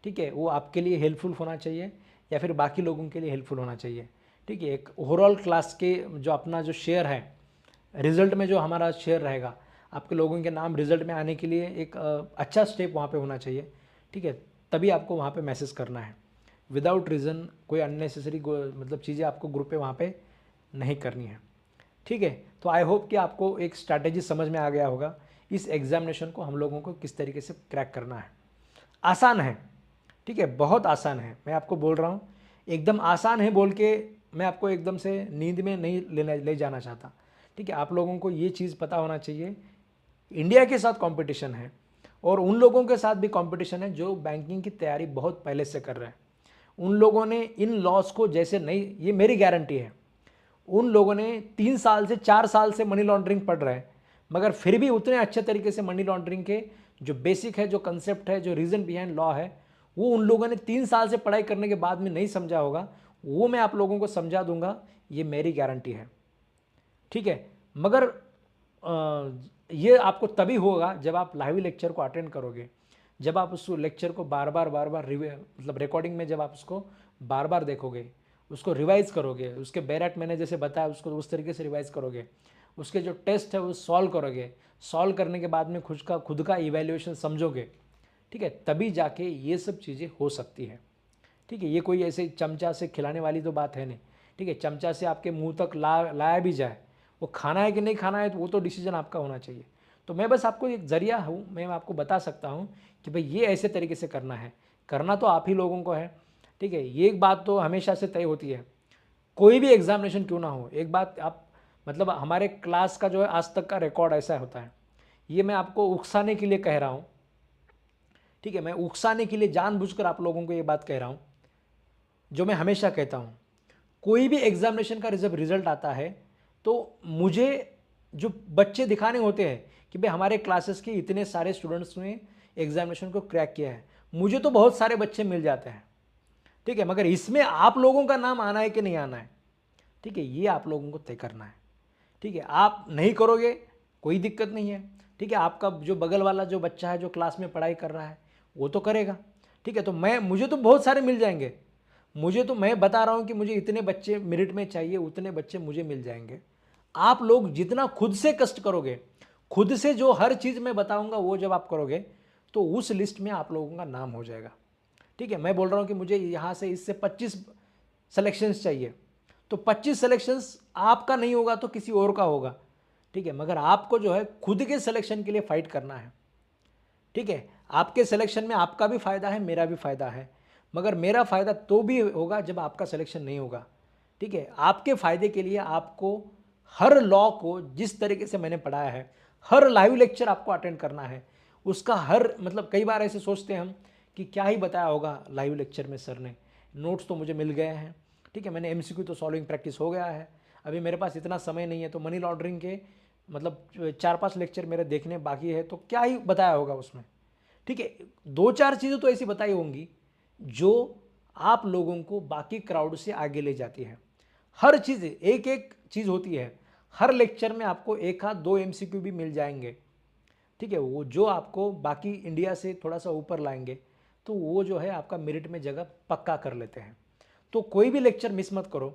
ठीक है, वो आपके लिए हेल्पफुल होना चाहिए या फिर बाकी लोगों के लिए हेल्पफुल होना चाहिए। ठीक है, एक ओवरऑल क्लास के जो अपना जो शेयर है रिज़ल्ट में जो हमारा शेयर रहेगा, आपके लोगों के नाम रिज़ल्ट में आने के लिए एक अच्छा स्टेप वहाँ पे होना चाहिए। ठीक है, तभी आपको वहाँ पे मैसेज करना है। विदाउट रीज़न कोई अननेसेसरी मतलब चीज़ें आपको ग्रुप पे वहाँ पे नहीं करनी है। ठीक है, तो आई होप कि आपको एक स्ट्रैटेजी समझ में आ गया होगा इस एग्जामिनेशन को हम लोगों को किस तरीके से क्रैक करना है। आसान है, ठीक है, बहुत आसान है, मैं आपको बोल रहा हूँ एकदम आसान है बोल के मैं आपको एकदम से नींद में नहीं ले जाना चाहता। ठीक है, आप लोगों को ये चीज़ पता होना चाहिए इंडिया के साथ कंपटीशन है और उन लोगों के साथ भी कंपटीशन है जो बैंकिंग की तैयारी बहुत पहले से कर रहे हैं। उन लोगों ने इन लॉस को जैसे नहीं, ये मेरी गारंटी है, उन लोगों ने 3 साल से 4 साल से मनी लॉन्ड्रिंग पढ़ रहे हैं, मगर फिर भी उतने अच्छे तरीके से मनी लॉन्ड्रिंग के जो बेसिक है, जो कंसेप्ट है, जो रीज़न बिहाइंड लॉ है, वो उन लोगों ने 3 साल से पढ़ाई करने के बाद में नहीं समझा होगा। वो मैं आप लोगों को समझा दूंगा, ये मेरी गारंटी है। ठीक है, मगर ये आपको तभी होगा जब आप लाइव लेक्चर को अटेंड करोगे, जब आप उस लेक्चर को बार बार मतलब रिकॉर्डिंग में जब आप उसको बार बार देखोगे, उसको रिवाइज करोगे, उसके बैरेट मैंने जैसे बताया उसको उस तरीके से रिवाइज करोगे, उसके जो टेस्ट है वो सॉल्व करोगे, सॉल्व करने के बाद में खुद का इवैल्यूएशन समझोगे। ठीक है, तभी जाके ये सब चीज़ें हो सकती है। ठीक है, ये कोई ऐसे चमचा से खिलाने वाली तो बात है नहीं। ठीक है, चमचा से आपके मुंह तक लाया भी जाए, वो खाना है कि नहीं खाना है तो वो तो डिसीजन आपका होना चाहिए। तो मैं बस आपको एक ज़रिया हूँ, मैं आपको बता सकता हूँ कि भाई ये ऐसे तरीके से करना है, करना तो आप ही लोगों को है। ठीक है, ये एक बात तो हमेशा से तय होती है, कोई भी एग्जामिनेशन क्यों ना हो, एक बात आप मतलब हमारे क्लास का जो है आज तक का रिकॉर्ड ऐसा होता है, ये मैं आपको उकसाने के लिए कह रहा हूँ। ठीक है, मैं उकसाने के लिए जानबूझकर आप लोगों को ये बात कह रहा हूँ जो मैं हमेशा कहता हूँ। कोई भी एग्जामिनेशन का जब रिजल्ट आता है तो मुझे जो बच्चे दिखाने होते हैं कि भाई हमारे क्लासेस के इतने सारे स्टूडेंट्स ने एग्जामिनेशन को क्रैक किया है, मुझे तो बहुत सारे बच्चे मिल जाते हैं, ठीक है, मगर इसमें आप लोगों का नाम आना है कि नहीं आना है, ठीक है, ये आप लोगों को तय करना है। ठीक है, आप नहीं करोगे कोई दिक्कत नहीं है। ठीक है, आपका जो बगल वाला जो बच्चा है जो क्लास में पढ़ाई कर रहा है वो तो करेगा। ठीक है, तो मुझे तो बहुत सारे मिल जाएंगे, मैं बता रहा हूं कि मुझे इतने बच्चे मेरिट में चाहिए, उतने बच्चे मुझे मिल जाएंगे। आप लोग जितना खुद से कष्ट करोगे, खुद से जो हर चीज़ मैं बताऊंगा वो जब आप करोगे तो उस लिस्ट में आप लोगों का नाम हो जाएगा। ठीक है, मैं बोल रहा हूं कि मुझे यहाँ से इससे 25 सिलेक्शंस चाहिए, तो 25 सिलेक्शंस आपका नहीं होगा तो किसी और का होगा। ठीक है, मगर आपको जो है खुद के सिलेक्शन के लिए फाइट करना है। ठीक है, आपके सिलेक्शन में आपका भी फायदा है, मेरा भी फायदा है, मगर मेरा फायदा तो भी होगा जब आपका सिलेक्शन नहीं होगा। ठीक है, आपके फायदे के लिए आपको हर लॉ को जिस तरीके से मैंने पढ़ाया है, हर लाइव लेक्चर आपको अटेंड करना है, उसका हर मतलब कई बार ऐसे सोचते हैं हम कि क्या ही बताया होगा लाइव लेक्चर में सर ने, नोट्स तो मुझे मिल गए हैं। ठीक है, मैंने एमसीक्यू तो सॉल्विंग प्रैक्टिस हो गया है, अभी मेरे पास इतना समय नहीं है, तो मनी लॉन्ड्रिंग के मतलब 4-5 लेक्चर मेरे देखने बाकी है, तो क्या ही बताया होगा उसमें। ठीक है, 2-4 चीज़ें तो ऐसी बताई होंगी जो आप लोगों को बाकी क्राउड से आगे ले जाती है। हर चीज़ एक एक चीज़ होती है, हर लेक्चर में आपको 1 आध 2 एमसीक्यू भी मिल जाएंगे। ठीक है, वो जो आपको बाकी इंडिया से थोड़ा सा ऊपर लाएंगे, तो वो जो है आपका मेरिट में जगह पक्का कर लेते हैं। तो कोई भी लेक्चर मिस मत करो,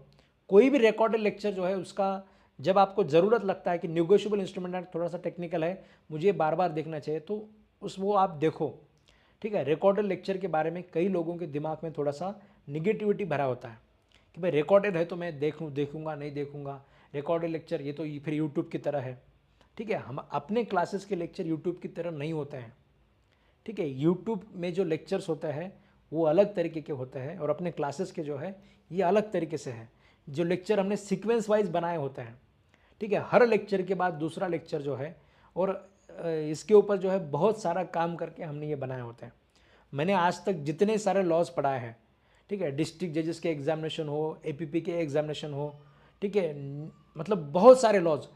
कोई भी रिकॉर्डेड लेक्चर जो है उसका जब आपको ज़रूरत लगता है कि निगोशिएबल इंस्ट्रूमेंट थोड़ा सा टेक्निकल है, मुझे बार बार देखना चाहिए, तो वो आप देखो। ठीक है, रिकॉर्डेड लेक्चर के बारे में कई लोगों के दिमाग में थोड़ा सा निगेटिविटी भरा होता है कि भाई रिकॉर्डेड है तो मैं देखूंगा नहीं देखूंगा, रिकॉर्डेड लेक्चर ये तो फिर यूट्यूब की तरह है। ठीक है, हम अपने क्लासेस के लेक्चर यूट्यूब की तरह नहीं होते हैं। ठीक है, यूट्यूब में जो लेक्चर्स होता है वो अलग तरीके के होते हैं, और अपने क्लासेस के जो है ये अलग तरीके से है। जो लेक्चर हमने सीक्वेंस वाइज बनाए होते हैं। ठीक है, हर लेक्चर के बाद दूसरा लेक्चर जो है, और इसके ऊपर जो है बहुत सारा काम करके हमने ये बनाए होते हैं। मैंने आज तक जितने सारे लॉज पढ़ाए हैं, ठीक है, डिस्ट्रिक्ट जजेस के एग्जामिनेशन हो, एपीपी के एग्जामिनेशन हो, ठीक है, मतलब बहुत सारे लॉज,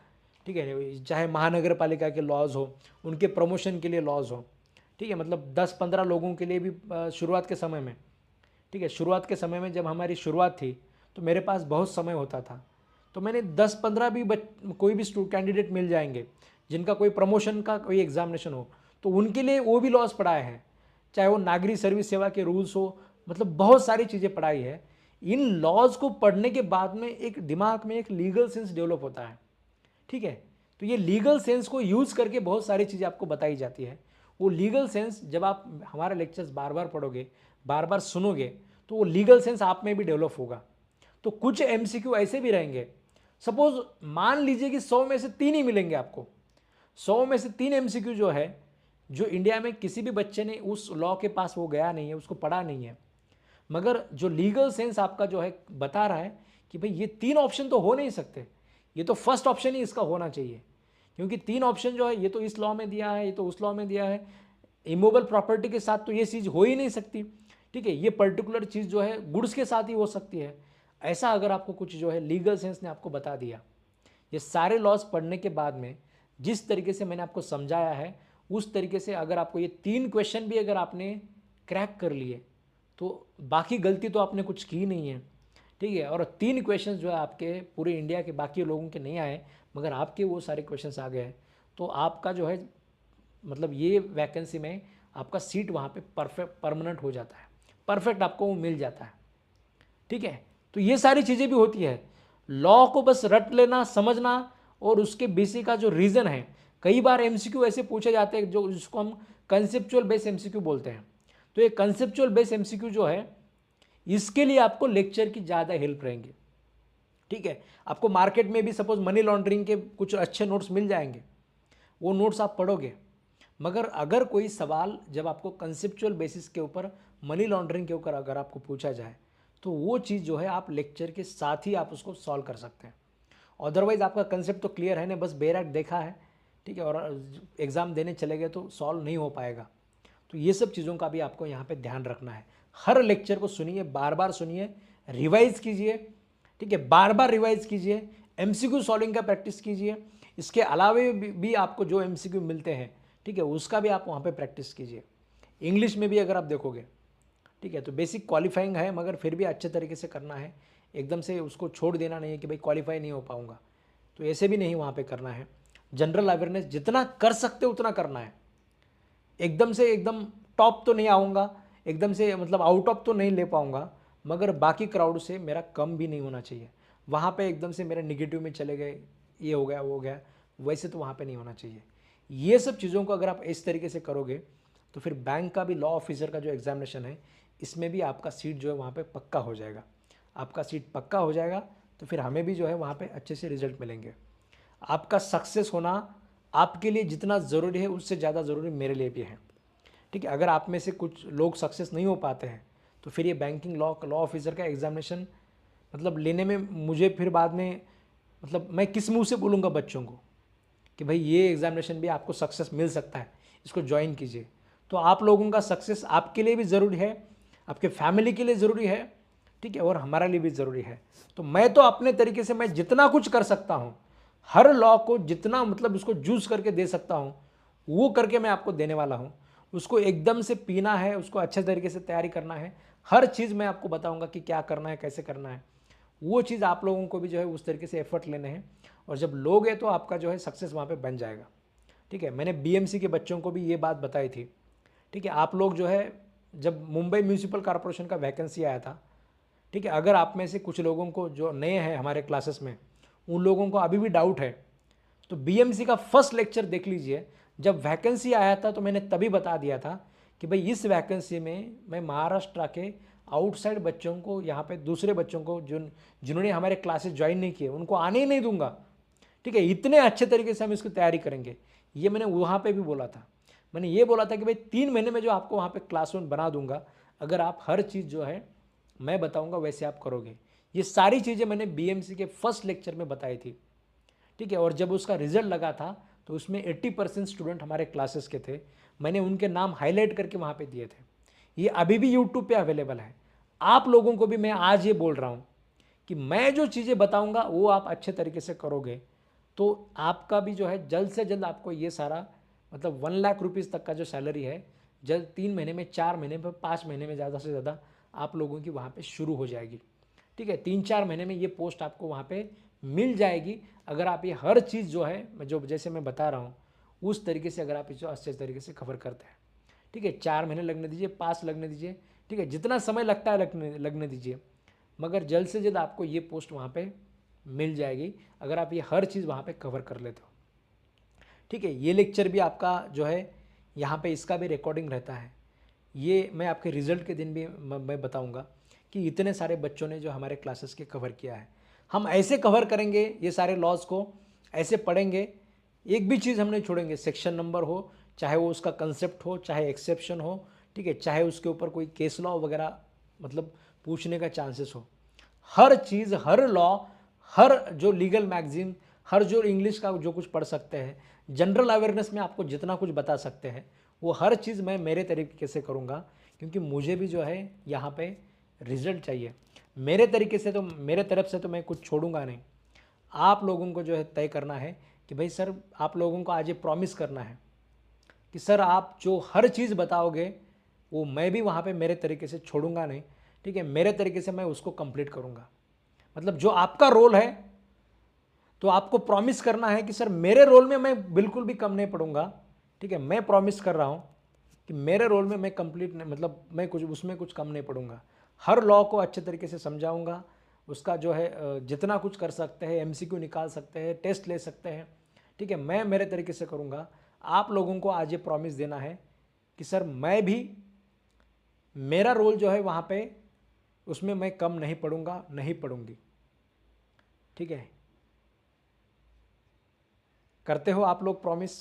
ठीक है, चाहे महानगर पालिका के लॉज हो, उनके प्रमोशन के लिए लॉज हो। ठीक है, मतलब 10-15 लोगों के लिए भी शुरुआत के समय में, ठीक है, शुरुआत के समय में जब हमारी शुरुआत थी तो मेरे पास बहुत समय होता था, तो मैंने 10-15 भी कोई भी कैंडिडेट मिल जाएंगे जिनका कोई प्रमोशन का कोई एग्जामिनेशन हो, तो उनके लिए वो भी लॉज पढ़ाए हैं, चाहे वो नागरिक सर्विस सेवा के रूल्स हो, मतलब बहुत सारी चीज़ें पढ़ाई है। इन लॉज को पढ़ने के बाद में एक दिमाग में एक लीगल सेंस डेवलप होता है। ठीक है, तो ये लीगल सेंस को यूज़ करके बहुत सारी चीज़ें आपको बताई जाती है। वो लीगल सेंस जब आप हमारे लेक्चर्स बार बार पढ़ोगे, बार बार सुनोगे, तो वो लीगल सेंस आप में भी डेवलप होगा। तो कुछ एमसीक्यू ऐसे भी रहेंगे, सपोज मान लीजिए कि 100 में से 3 ही मिलेंगे आपको, 100 में से 3 एमसीक्यू जो है, जो इंडिया में किसी भी बच्चे ने उस लॉ के पास वो गया नहीं है, उसको पढ़ा नहीं है, मगर जो लीगल सेंस आपका जो है बता रहा है कि भाई ये 3 ऑप्शन तो हो नहीं सकते, ये तो फर्स्ट ऑप्शन ही इसका होना चाहिए, क्योंकि 3 ऑप्शन जो है ये तो इस लॉ में दिया है, ये तो उस लॉ में दिया है, इमूवेबल प्रॉपर्टी के साथ तो ये चीज़ हो ही नहीं सकती। ठीक है, ये पर्टिकुलर चीज़ जो है गुड्स के साथ ही हो सकती है। ऐसा अगर आपको कुछ जो है लीगल सेंस ने आपको बता दिया, ये सारे लॉज पढ़ने के बाद में जिस तरीके से मैंने आपको समझाया है, उस तरीके से अगर आपको ये 3 क्वेश्चन भी अगर आपने क्रैक कर लिए, तो बाकी गलती तो आपने कुछ की नहीं है। ठीक है, और 3 क्वेश्चंस जो है आपके पूरे इंडिया के बाकी लोगों के नहीं आए, मगर आपके वो सारे क्वेश्चंस आ गए, तो आपका जो है मतलब ये वैकेंसी में आपका सीट वहाँ पे परफेक्ट परमानेंट हो जाता है, परफेक्ट आपको वो मिल जाता है। ठीक है, तो ये सारी चीज़ें भी होती है। लॉ को बस रट लेना, समझना, और उसके बेसिक का जो रीज़न है, कई बार एमसीक्यू ऐसे पूछे जाते हैं जो जिसको हम कंसेप्चुअल बेस एमसीक्यू बोलते हैं। तो ये कंसेप्चुअल बेस एमसीक्यू जो है, इसके लिए आपको लेक्चर की ज़्यादा हेल्प रहेंगी। ठीक है, आपको मार्केट में भी सपोज मनी लॉन्ड्रिंग के कुछ अच्छे नोट्स मिल जाएंगे, वो नोट्स आप पढ़ोगे, मगर अगर कोई सवाल जब आपको कंसेप्चुअल बेसिस के ऊपर मनी लॉन्ड्रिंग के ऊपर अगर आपको पूछा जाए, तो वो चीज़ जो है आप लेक्चर के साथ ही आप उसको सॉल्व कर सकते हैं। अदरवाइज़ आपका कंसेप्ट तो क्लियर है ना, बस बेरक देखा है, ठीक है, और एग्ज़ाम देने चले गए तो सॉल्व नहीं हो पाएगा। तो ये सब चीज़ों का भी आपको यहाँ पे ध्यान रखना है। हर लेक्चर को सुनिए, बार बार सुनिए, रिवाइज कीजिए। ठीक है, बार बार रिवाइज कीजिए, एमसीक्यू सॉल्विंग का प्रैक्टिस कीजिए। इसके अलावे भी आपको जो एमसीक्यू मिलते हैं, ठीक है, उसका भी आप वहाँ पे प्रैक्टिस कीजिए। इंग्लिश में भी अगर आप देखोगे ठीक है। तो बेसिक क्वालिफाइंग है, मगर फिर भी अच्छे तरीके से करना है, एकदम से उसको छोड़ देना नहीं है कि भाई क्वालिफाई नहीं हो पाऊंगा, तो ऐसे भी नहीं वहाँ पे करना है। जनरल अवेयरनेस जितना कर सकते उतना करना है। एकदम से एकदम टॉप तो नहीं आऊँगा, एकदम से मतलब आउट ऑफ तो नहीं ले पाऊँगा, मगर बाकी क्राउड से मेरा कम भी नहीं होना चाहिए। वहाँ पे एकदम से मेरे निगेटिव में चले गए, ये हो गया वो हो गया, वैसे तो वहाँ पे नहीं होना चाहिए। ये सब चीज़ों को अगर आप इस तरीके से करोगे तो फिर बैंक का भी लॉ ऑफिसर का जो एग्ज़ामिनेशन है, इसमें भी आपका सीट जो है वहाँ पे पक्का हो जाएगा। आपका सीट पक्का हो जाएगा तो फिर हमें भी जो है वहाँ पे अच्छे से रिजल्ट मिलेंगे। आपका सक्सेस होना आपके लिए जितना ज़रूरी है उससे ज़्यादा ज़रूरी मेरे लिए भी है। ठीक है। अगर आप में से कुछ लोग सक्सेस नहीं हो पाते हैं तो फिर ये बैंकिंग लॉ ऑफिसर का एग्ज़ामिनेशन मतलब लेने में मुझे फिर बाद में मतलब मैं किस मुंह से बोलूँगा बच्चों को कि भाई ये एग्ज़ामिनेशन भी आपको सक्सेस मिल सकता है, इसको ज्वाइन कीजिए। तो आप लोगों का सक्सेस आपके लिए भी ज़रूरी है, आपके फैमिली के लिए ज़रूरी है, ठीक है, और हमारे लिए भी ज़रूरी है। तो मैं तो अपने तरीके से मैं जितना कुछ कर सकता हूँ, हर लॉ को जितना मतलब उसको जूस करके दे सकता हूँ वो करके मैं आपको देने वाला हूँ। उसको एकदम से पीना है, उसको अच्छे तरीके से तैयारी करना है, हर चीज़ मैं आपको बताऊँगा कि क्या करना है, कैसे करना है। वो चीज़ आप लोगों को भी जो है उस तरीके से एफर्ट लेने हैं, और जब लोगे तो आपका जो है सक्सेस वहाँ पे बन जाएगा। ठीक है। मैंने बीएमसी के बच्चों को भी ये बात बताई थी। ठीक है। आप लोग जो है जब मुंबई म्यूनिसिपल कॉरपोरेशन का वैकेंसी आया था, ठीक है, अगर आप में से कुछ लोगों को जो नए हैं हमारे क्लासेस में, उन लोगों को अभी भी डाउट है तो बीएमसी का फर्स्ट लेक्चर देख लीजिए। जब वैकेंसी आया था तो मैंने तभी बता दिया था कि भाई इस वैकेंसी में मैं महाराष्ट्र के आउटसाइड बच्चों को, यहाँ पे दूसरे बच्चों को जिन्होंने हमारे क्लासेस ज्वाइन नहीं किए उनको आने ही नहीं दूंगा। ठीक है। इतने अच्छे तरीके से हम इसकी तैयारी करेंगे, ये मैंने वहाँ पे भी बोला था। मैंने ये बोला था कि भाई 3 महीने में जो आपको वहाँ पे क्लासरूम बना दूंगा, अगर आप हर चीज़ जो है मैं बताऊंगा वैसे आप करोगे। ये सारी चीज़ें मैंने बीएमसी के फर्स्ट लेक्चर में बताई थी। ठीक है। और जब उसका रिजल्ट लगा था तो उसमें 80% स्टूडेंट हमारे क्लासेस के थे। मैंने उनके नाम हाईलाइट करके वहाँ पे दिए थे। ये अभी भी यूट्यूब पे अवेलेबल है। आप लोगों को भी मैं आज ये बोल रहा हूँ कि मैं जो चीज़ें बताऊँगा वो आप अच्छे तरीके से करोगे तो आपका भी जो है जल्द से जल्द आपको ये सारा मतलब 1 लाख रुपीज़ तक का जो सैलरी है जल्द 3 महीने में, 4 महीने में, 5 महीने में ज़्यादा से ज़्यादा आप लोगों की वहाँ पे शुरू हो जाएगी। ठीक है। 3-4 महीने में ये पोस्ट आपको वहाँ पे मिल जाएगी अगर आप ये हर चीज़ जो है जो जैसे मैं बता रहा हूँ उस तरीके से अगर आप इसे अच्छे तरीके से कवर करते हैं। ठीक है। 4 महीने लगने दीजिए, 5 लगने दीजिए, ठीक है, जितना समय लगता है लगने दीजिए, मगर जल्द से जल्द आपको ये पोस्ट वहाँ पे मिल जाएगी अगर आप ये हर चीज़ वहाँ पे कवर कर लेते हो। ठीक है। ये लेक्चर भी आपका जो है यहाँ पे इसका भी रिकॉर्डिंग रहता है। ये मैं आपके रिज़ल्ट के दिन भी मैं बताऊँगा कि इतने सारे बच्चों ने जो हमारे क्लासेस के कवर किया है। हम ऐसे कवर करेंगे ये सारे लॉज को, ऐसे पढ़ेंगे, एक भी चीज़ हम नहीं छोड़ेंगे, सेक्शन नंबर हो, चाहे वो उसका कंसेप्ट हो, चाहे एक्सेप्शन हो, ठीक है, चाहे उसके ऊपर कोई केस लॉ वगैरह मतलब पूछने का चांसेस हो, हर चीज़, हर लॉ, हर जो लीगल मैगजीन, हर जो इंग्लिश का जो कुछ पढ़ सकते हैं, जनरल अवेयरनेस में आपको जितना कुछ बता सकते हैं वो हर चीज़ मैं मेरे तरीके से करूँगा, क्योंकि मुझे भी जो है यहाँ पे रिजल्ट चाहिए। मेरे तरीके से तो मेरे तरफ से तो मैं कुछ छोड़ूंगा नहीं। आप लोगों को जो है तय करना है कि भाई सर, आप लोगों को आज ये प्रॉमिस करना है कि सर आप जो हर चीज़ बताओगे वो मैं भी वहाँ पे मेरे तरीके से छोड़ूंगा नहीं। ठीक है। मेरे तरीके से मैं उसको कंप्लीट करूँगा। मतलब जो आपका रोल है तो आपको प्रॉमिस करना है कि सर मेरे रोल में मैं बिल्कुल भी कम नहीं पड़ूंगा। ठीक है। मैं प्रॉमिस कर रहा हूँ कि मेरे रोल में मैं कंप्लीट मतलब मैं कुछ उसमें कुछ कम नहीं पड़ूंगा। हर लॉ को अच्छे तरीके से समझाऊंगा, उसका जो है जितना कुछ कर सकते हैं, एमसीक्यू निकाल सकते हैं, टेस्ट ले सकते हैं। ठीक है। मैं मेरे तरीके से करूँगा। आप लोगों को आज ये प्रॉमिस देना है कि सर मैं भी मेरा रोल जो है वहाँ पे उसमें मैं कम नहीं पड़ूंगा, नहीं पड़ूंगी। ठीक है। करते हो आप लोग प्रॉमिस?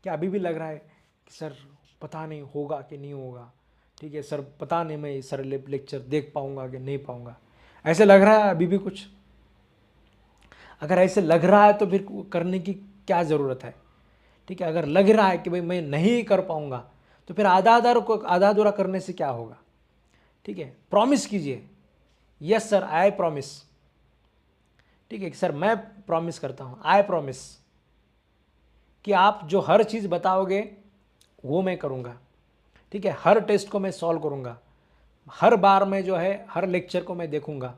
क्या अभी भी लग रहा है कि सर पता नहीं होगा कि नहीं होगा? ठीक है सर, पता नहीं मैं सर लेक्चर देख पाऊंगा कि नहीं पाऊंगा, ऐसे लग रहा है अभी भी कुछ? अगर ऐसे लग रहा है तो फिर करने की क्या ज़रूरत है? ठीक है। अगर लग रहा है कि भाई मैं नहीं कर पाऊंगा तो फिर आधा अधूरा करने से क्या होगा? ठीक है। प्रॉमिस कीजिए, यस सर आई प्रॉमिस। ठीक है सर, मैं प्रॉमिस करता हूँ, आई प्रॉमिस कि आप जो हर चीज़ बताओगे वो मैं करूँगा। ठीक है। हर टेस्ट को मैं सॉल्व करूँगा। हर बार मैं जो है हर लेक्चर को मैं देखूंगा,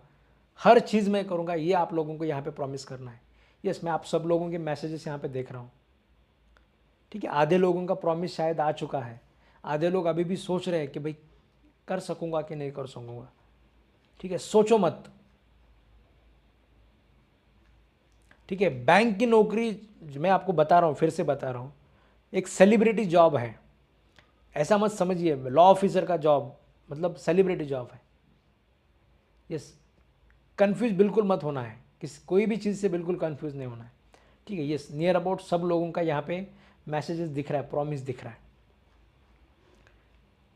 हर चीज़ मैं करूंगा, ये आप लोगों को यहाँ पे प्रॉमिस करना है। यस, मैं आप सब लोगों के मैसेजेस यहाँ पे देख रहा हूँ। ठीक है, आधे लोगों का प्रॉमिस शायद आ चुका है, आधे लोग अभी भी सोच रहे हैं कि भाई कर सकूंगा कि नहीं कर सकूंगा। ठीक है, सोचो मत। ठीक है, बैंक की नौकरी मैं आपको बता रहा हूँ, फिर से बता रहा हूँ, एक सेलिब्रिटी जॉब है। ऐसा मत समझिए लॉ ऑफिसर का जॉब मतलब सेलिब्रिटी जॉब है। यस, कंफ्यूज बिल्कुल मत होना है, कोई भी चीज़ से बिल्कुल कंफ्यूज नहीं होना है। ठीक है, यस, नियर अबाउट सब लोगों का यहाँ पे मैसेजेस दिख रहा है, प्रॉमिस दिख रहा है।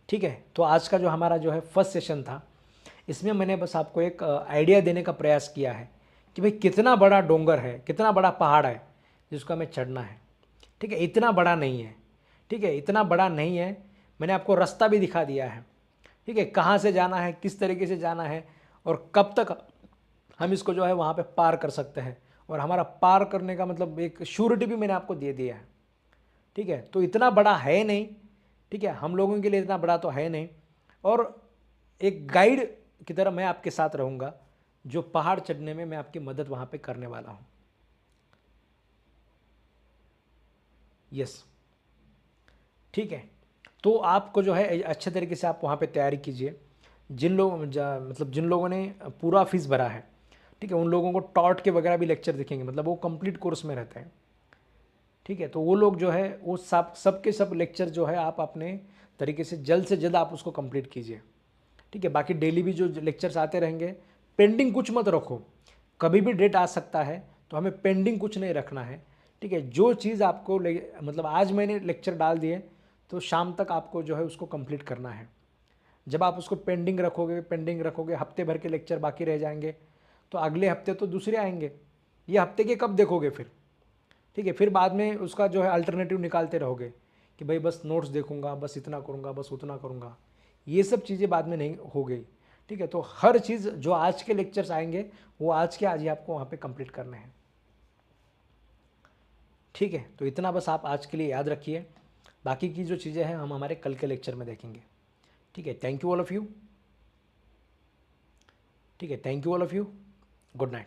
ठीक है, तो आज का जो हमारा जो है फर्स्ट सेशन था, इसमें मैंने बस आपको एक आइडिया देने का प्रयास किया है कि भाई कितना बड़ा डोंगर है, कितना बड़ा पहाड़ है जिसको हमें चढ़ना है। ठीक है, इतना बड़ा नहीं है। ठीक है, इतना बड़ा नहीं है। मैंने आपको रास्ता भी दिखा दिया है। ठीक है, कहाँ से जाना है, किस तरीके से जाना है, और कब तक हम इसको जो है वहाँ पे पार कर सकते हैं, और हमारा पार करने का मतलब एक श्योरिटी भी मैंने आपको दे दिया है। ठीक है, तो इतना बड़ा है नहीं। ठीक है, हम लोगों के लिए इतना बड़ा तो है नहीं, और एक गाइड की तरह मैं आपके साथ रहूँगा, जो पहाड़ चढ़ने में मैं आपकी मदद वहाँ पे करने वाला हूँ। यस, ठीक है, तो आपको जो है अच्छे तरीके से आप वहाँ पे तैयारी कीजिए। मतलब जिन लोगों ने पूरा फीस भरा है, ठीक है, उन लोगों को टॉट के वगैरह भी लेक्चर दिखेंगे, मतलब वो कंप्लीट कोर्स में रहते हैं। ठीक है, तो वो लोग जो है वो सब के सब लेक्चर जो है आप अपने तरीके से जल्द आप उसको कंप्लीट कीजिए। ठीक है, बाकी डेली भी जो लेक्चर्स आते रहेंगे, पेंडिंग कुछ मत रखो। कभी भी डेट आ सकता है, तो हमें पेंडिंग कुछ नहीं रखना है। ठीक है, जो चीज़ आपको मतलब आज मैंने लेक्चर डाल दिए, तो शाम तक आपको जो है उसको कंप्लीट करना है। जब आप उसको पेंडिंग रखोगे, हफ्ते भर के लेक्चर बाकी रह जाएंगे, तो अगले हफ्ते तो दूसरे आएंगे, ये हफ्ते के कब देखोगे फिर। ठीक है, फिर बाद में उसका जो है अल्टरनेटिव निकालते रहोगे कि भाई बस नोट्स देखूंगा, बस इतना करूंगा, बस उतना करूंगा, ये सब चीज़ें बाद में नहीं हो गई। ठीक है, तो हर चीज़ जो आज के लेक्चर्स आएंगे वो आज के आज ही आपको वहाँ पे कंप्लीट करने हैं। ठीक है, तो इतना बस आप आज के लिए याद रखिए, बाकी की जो चीज़ें हैं हम हमारे कल के लेक्चर में देखेंगे। ठीक है, thank you all of you. ठीक है, thank you all of you. Good night.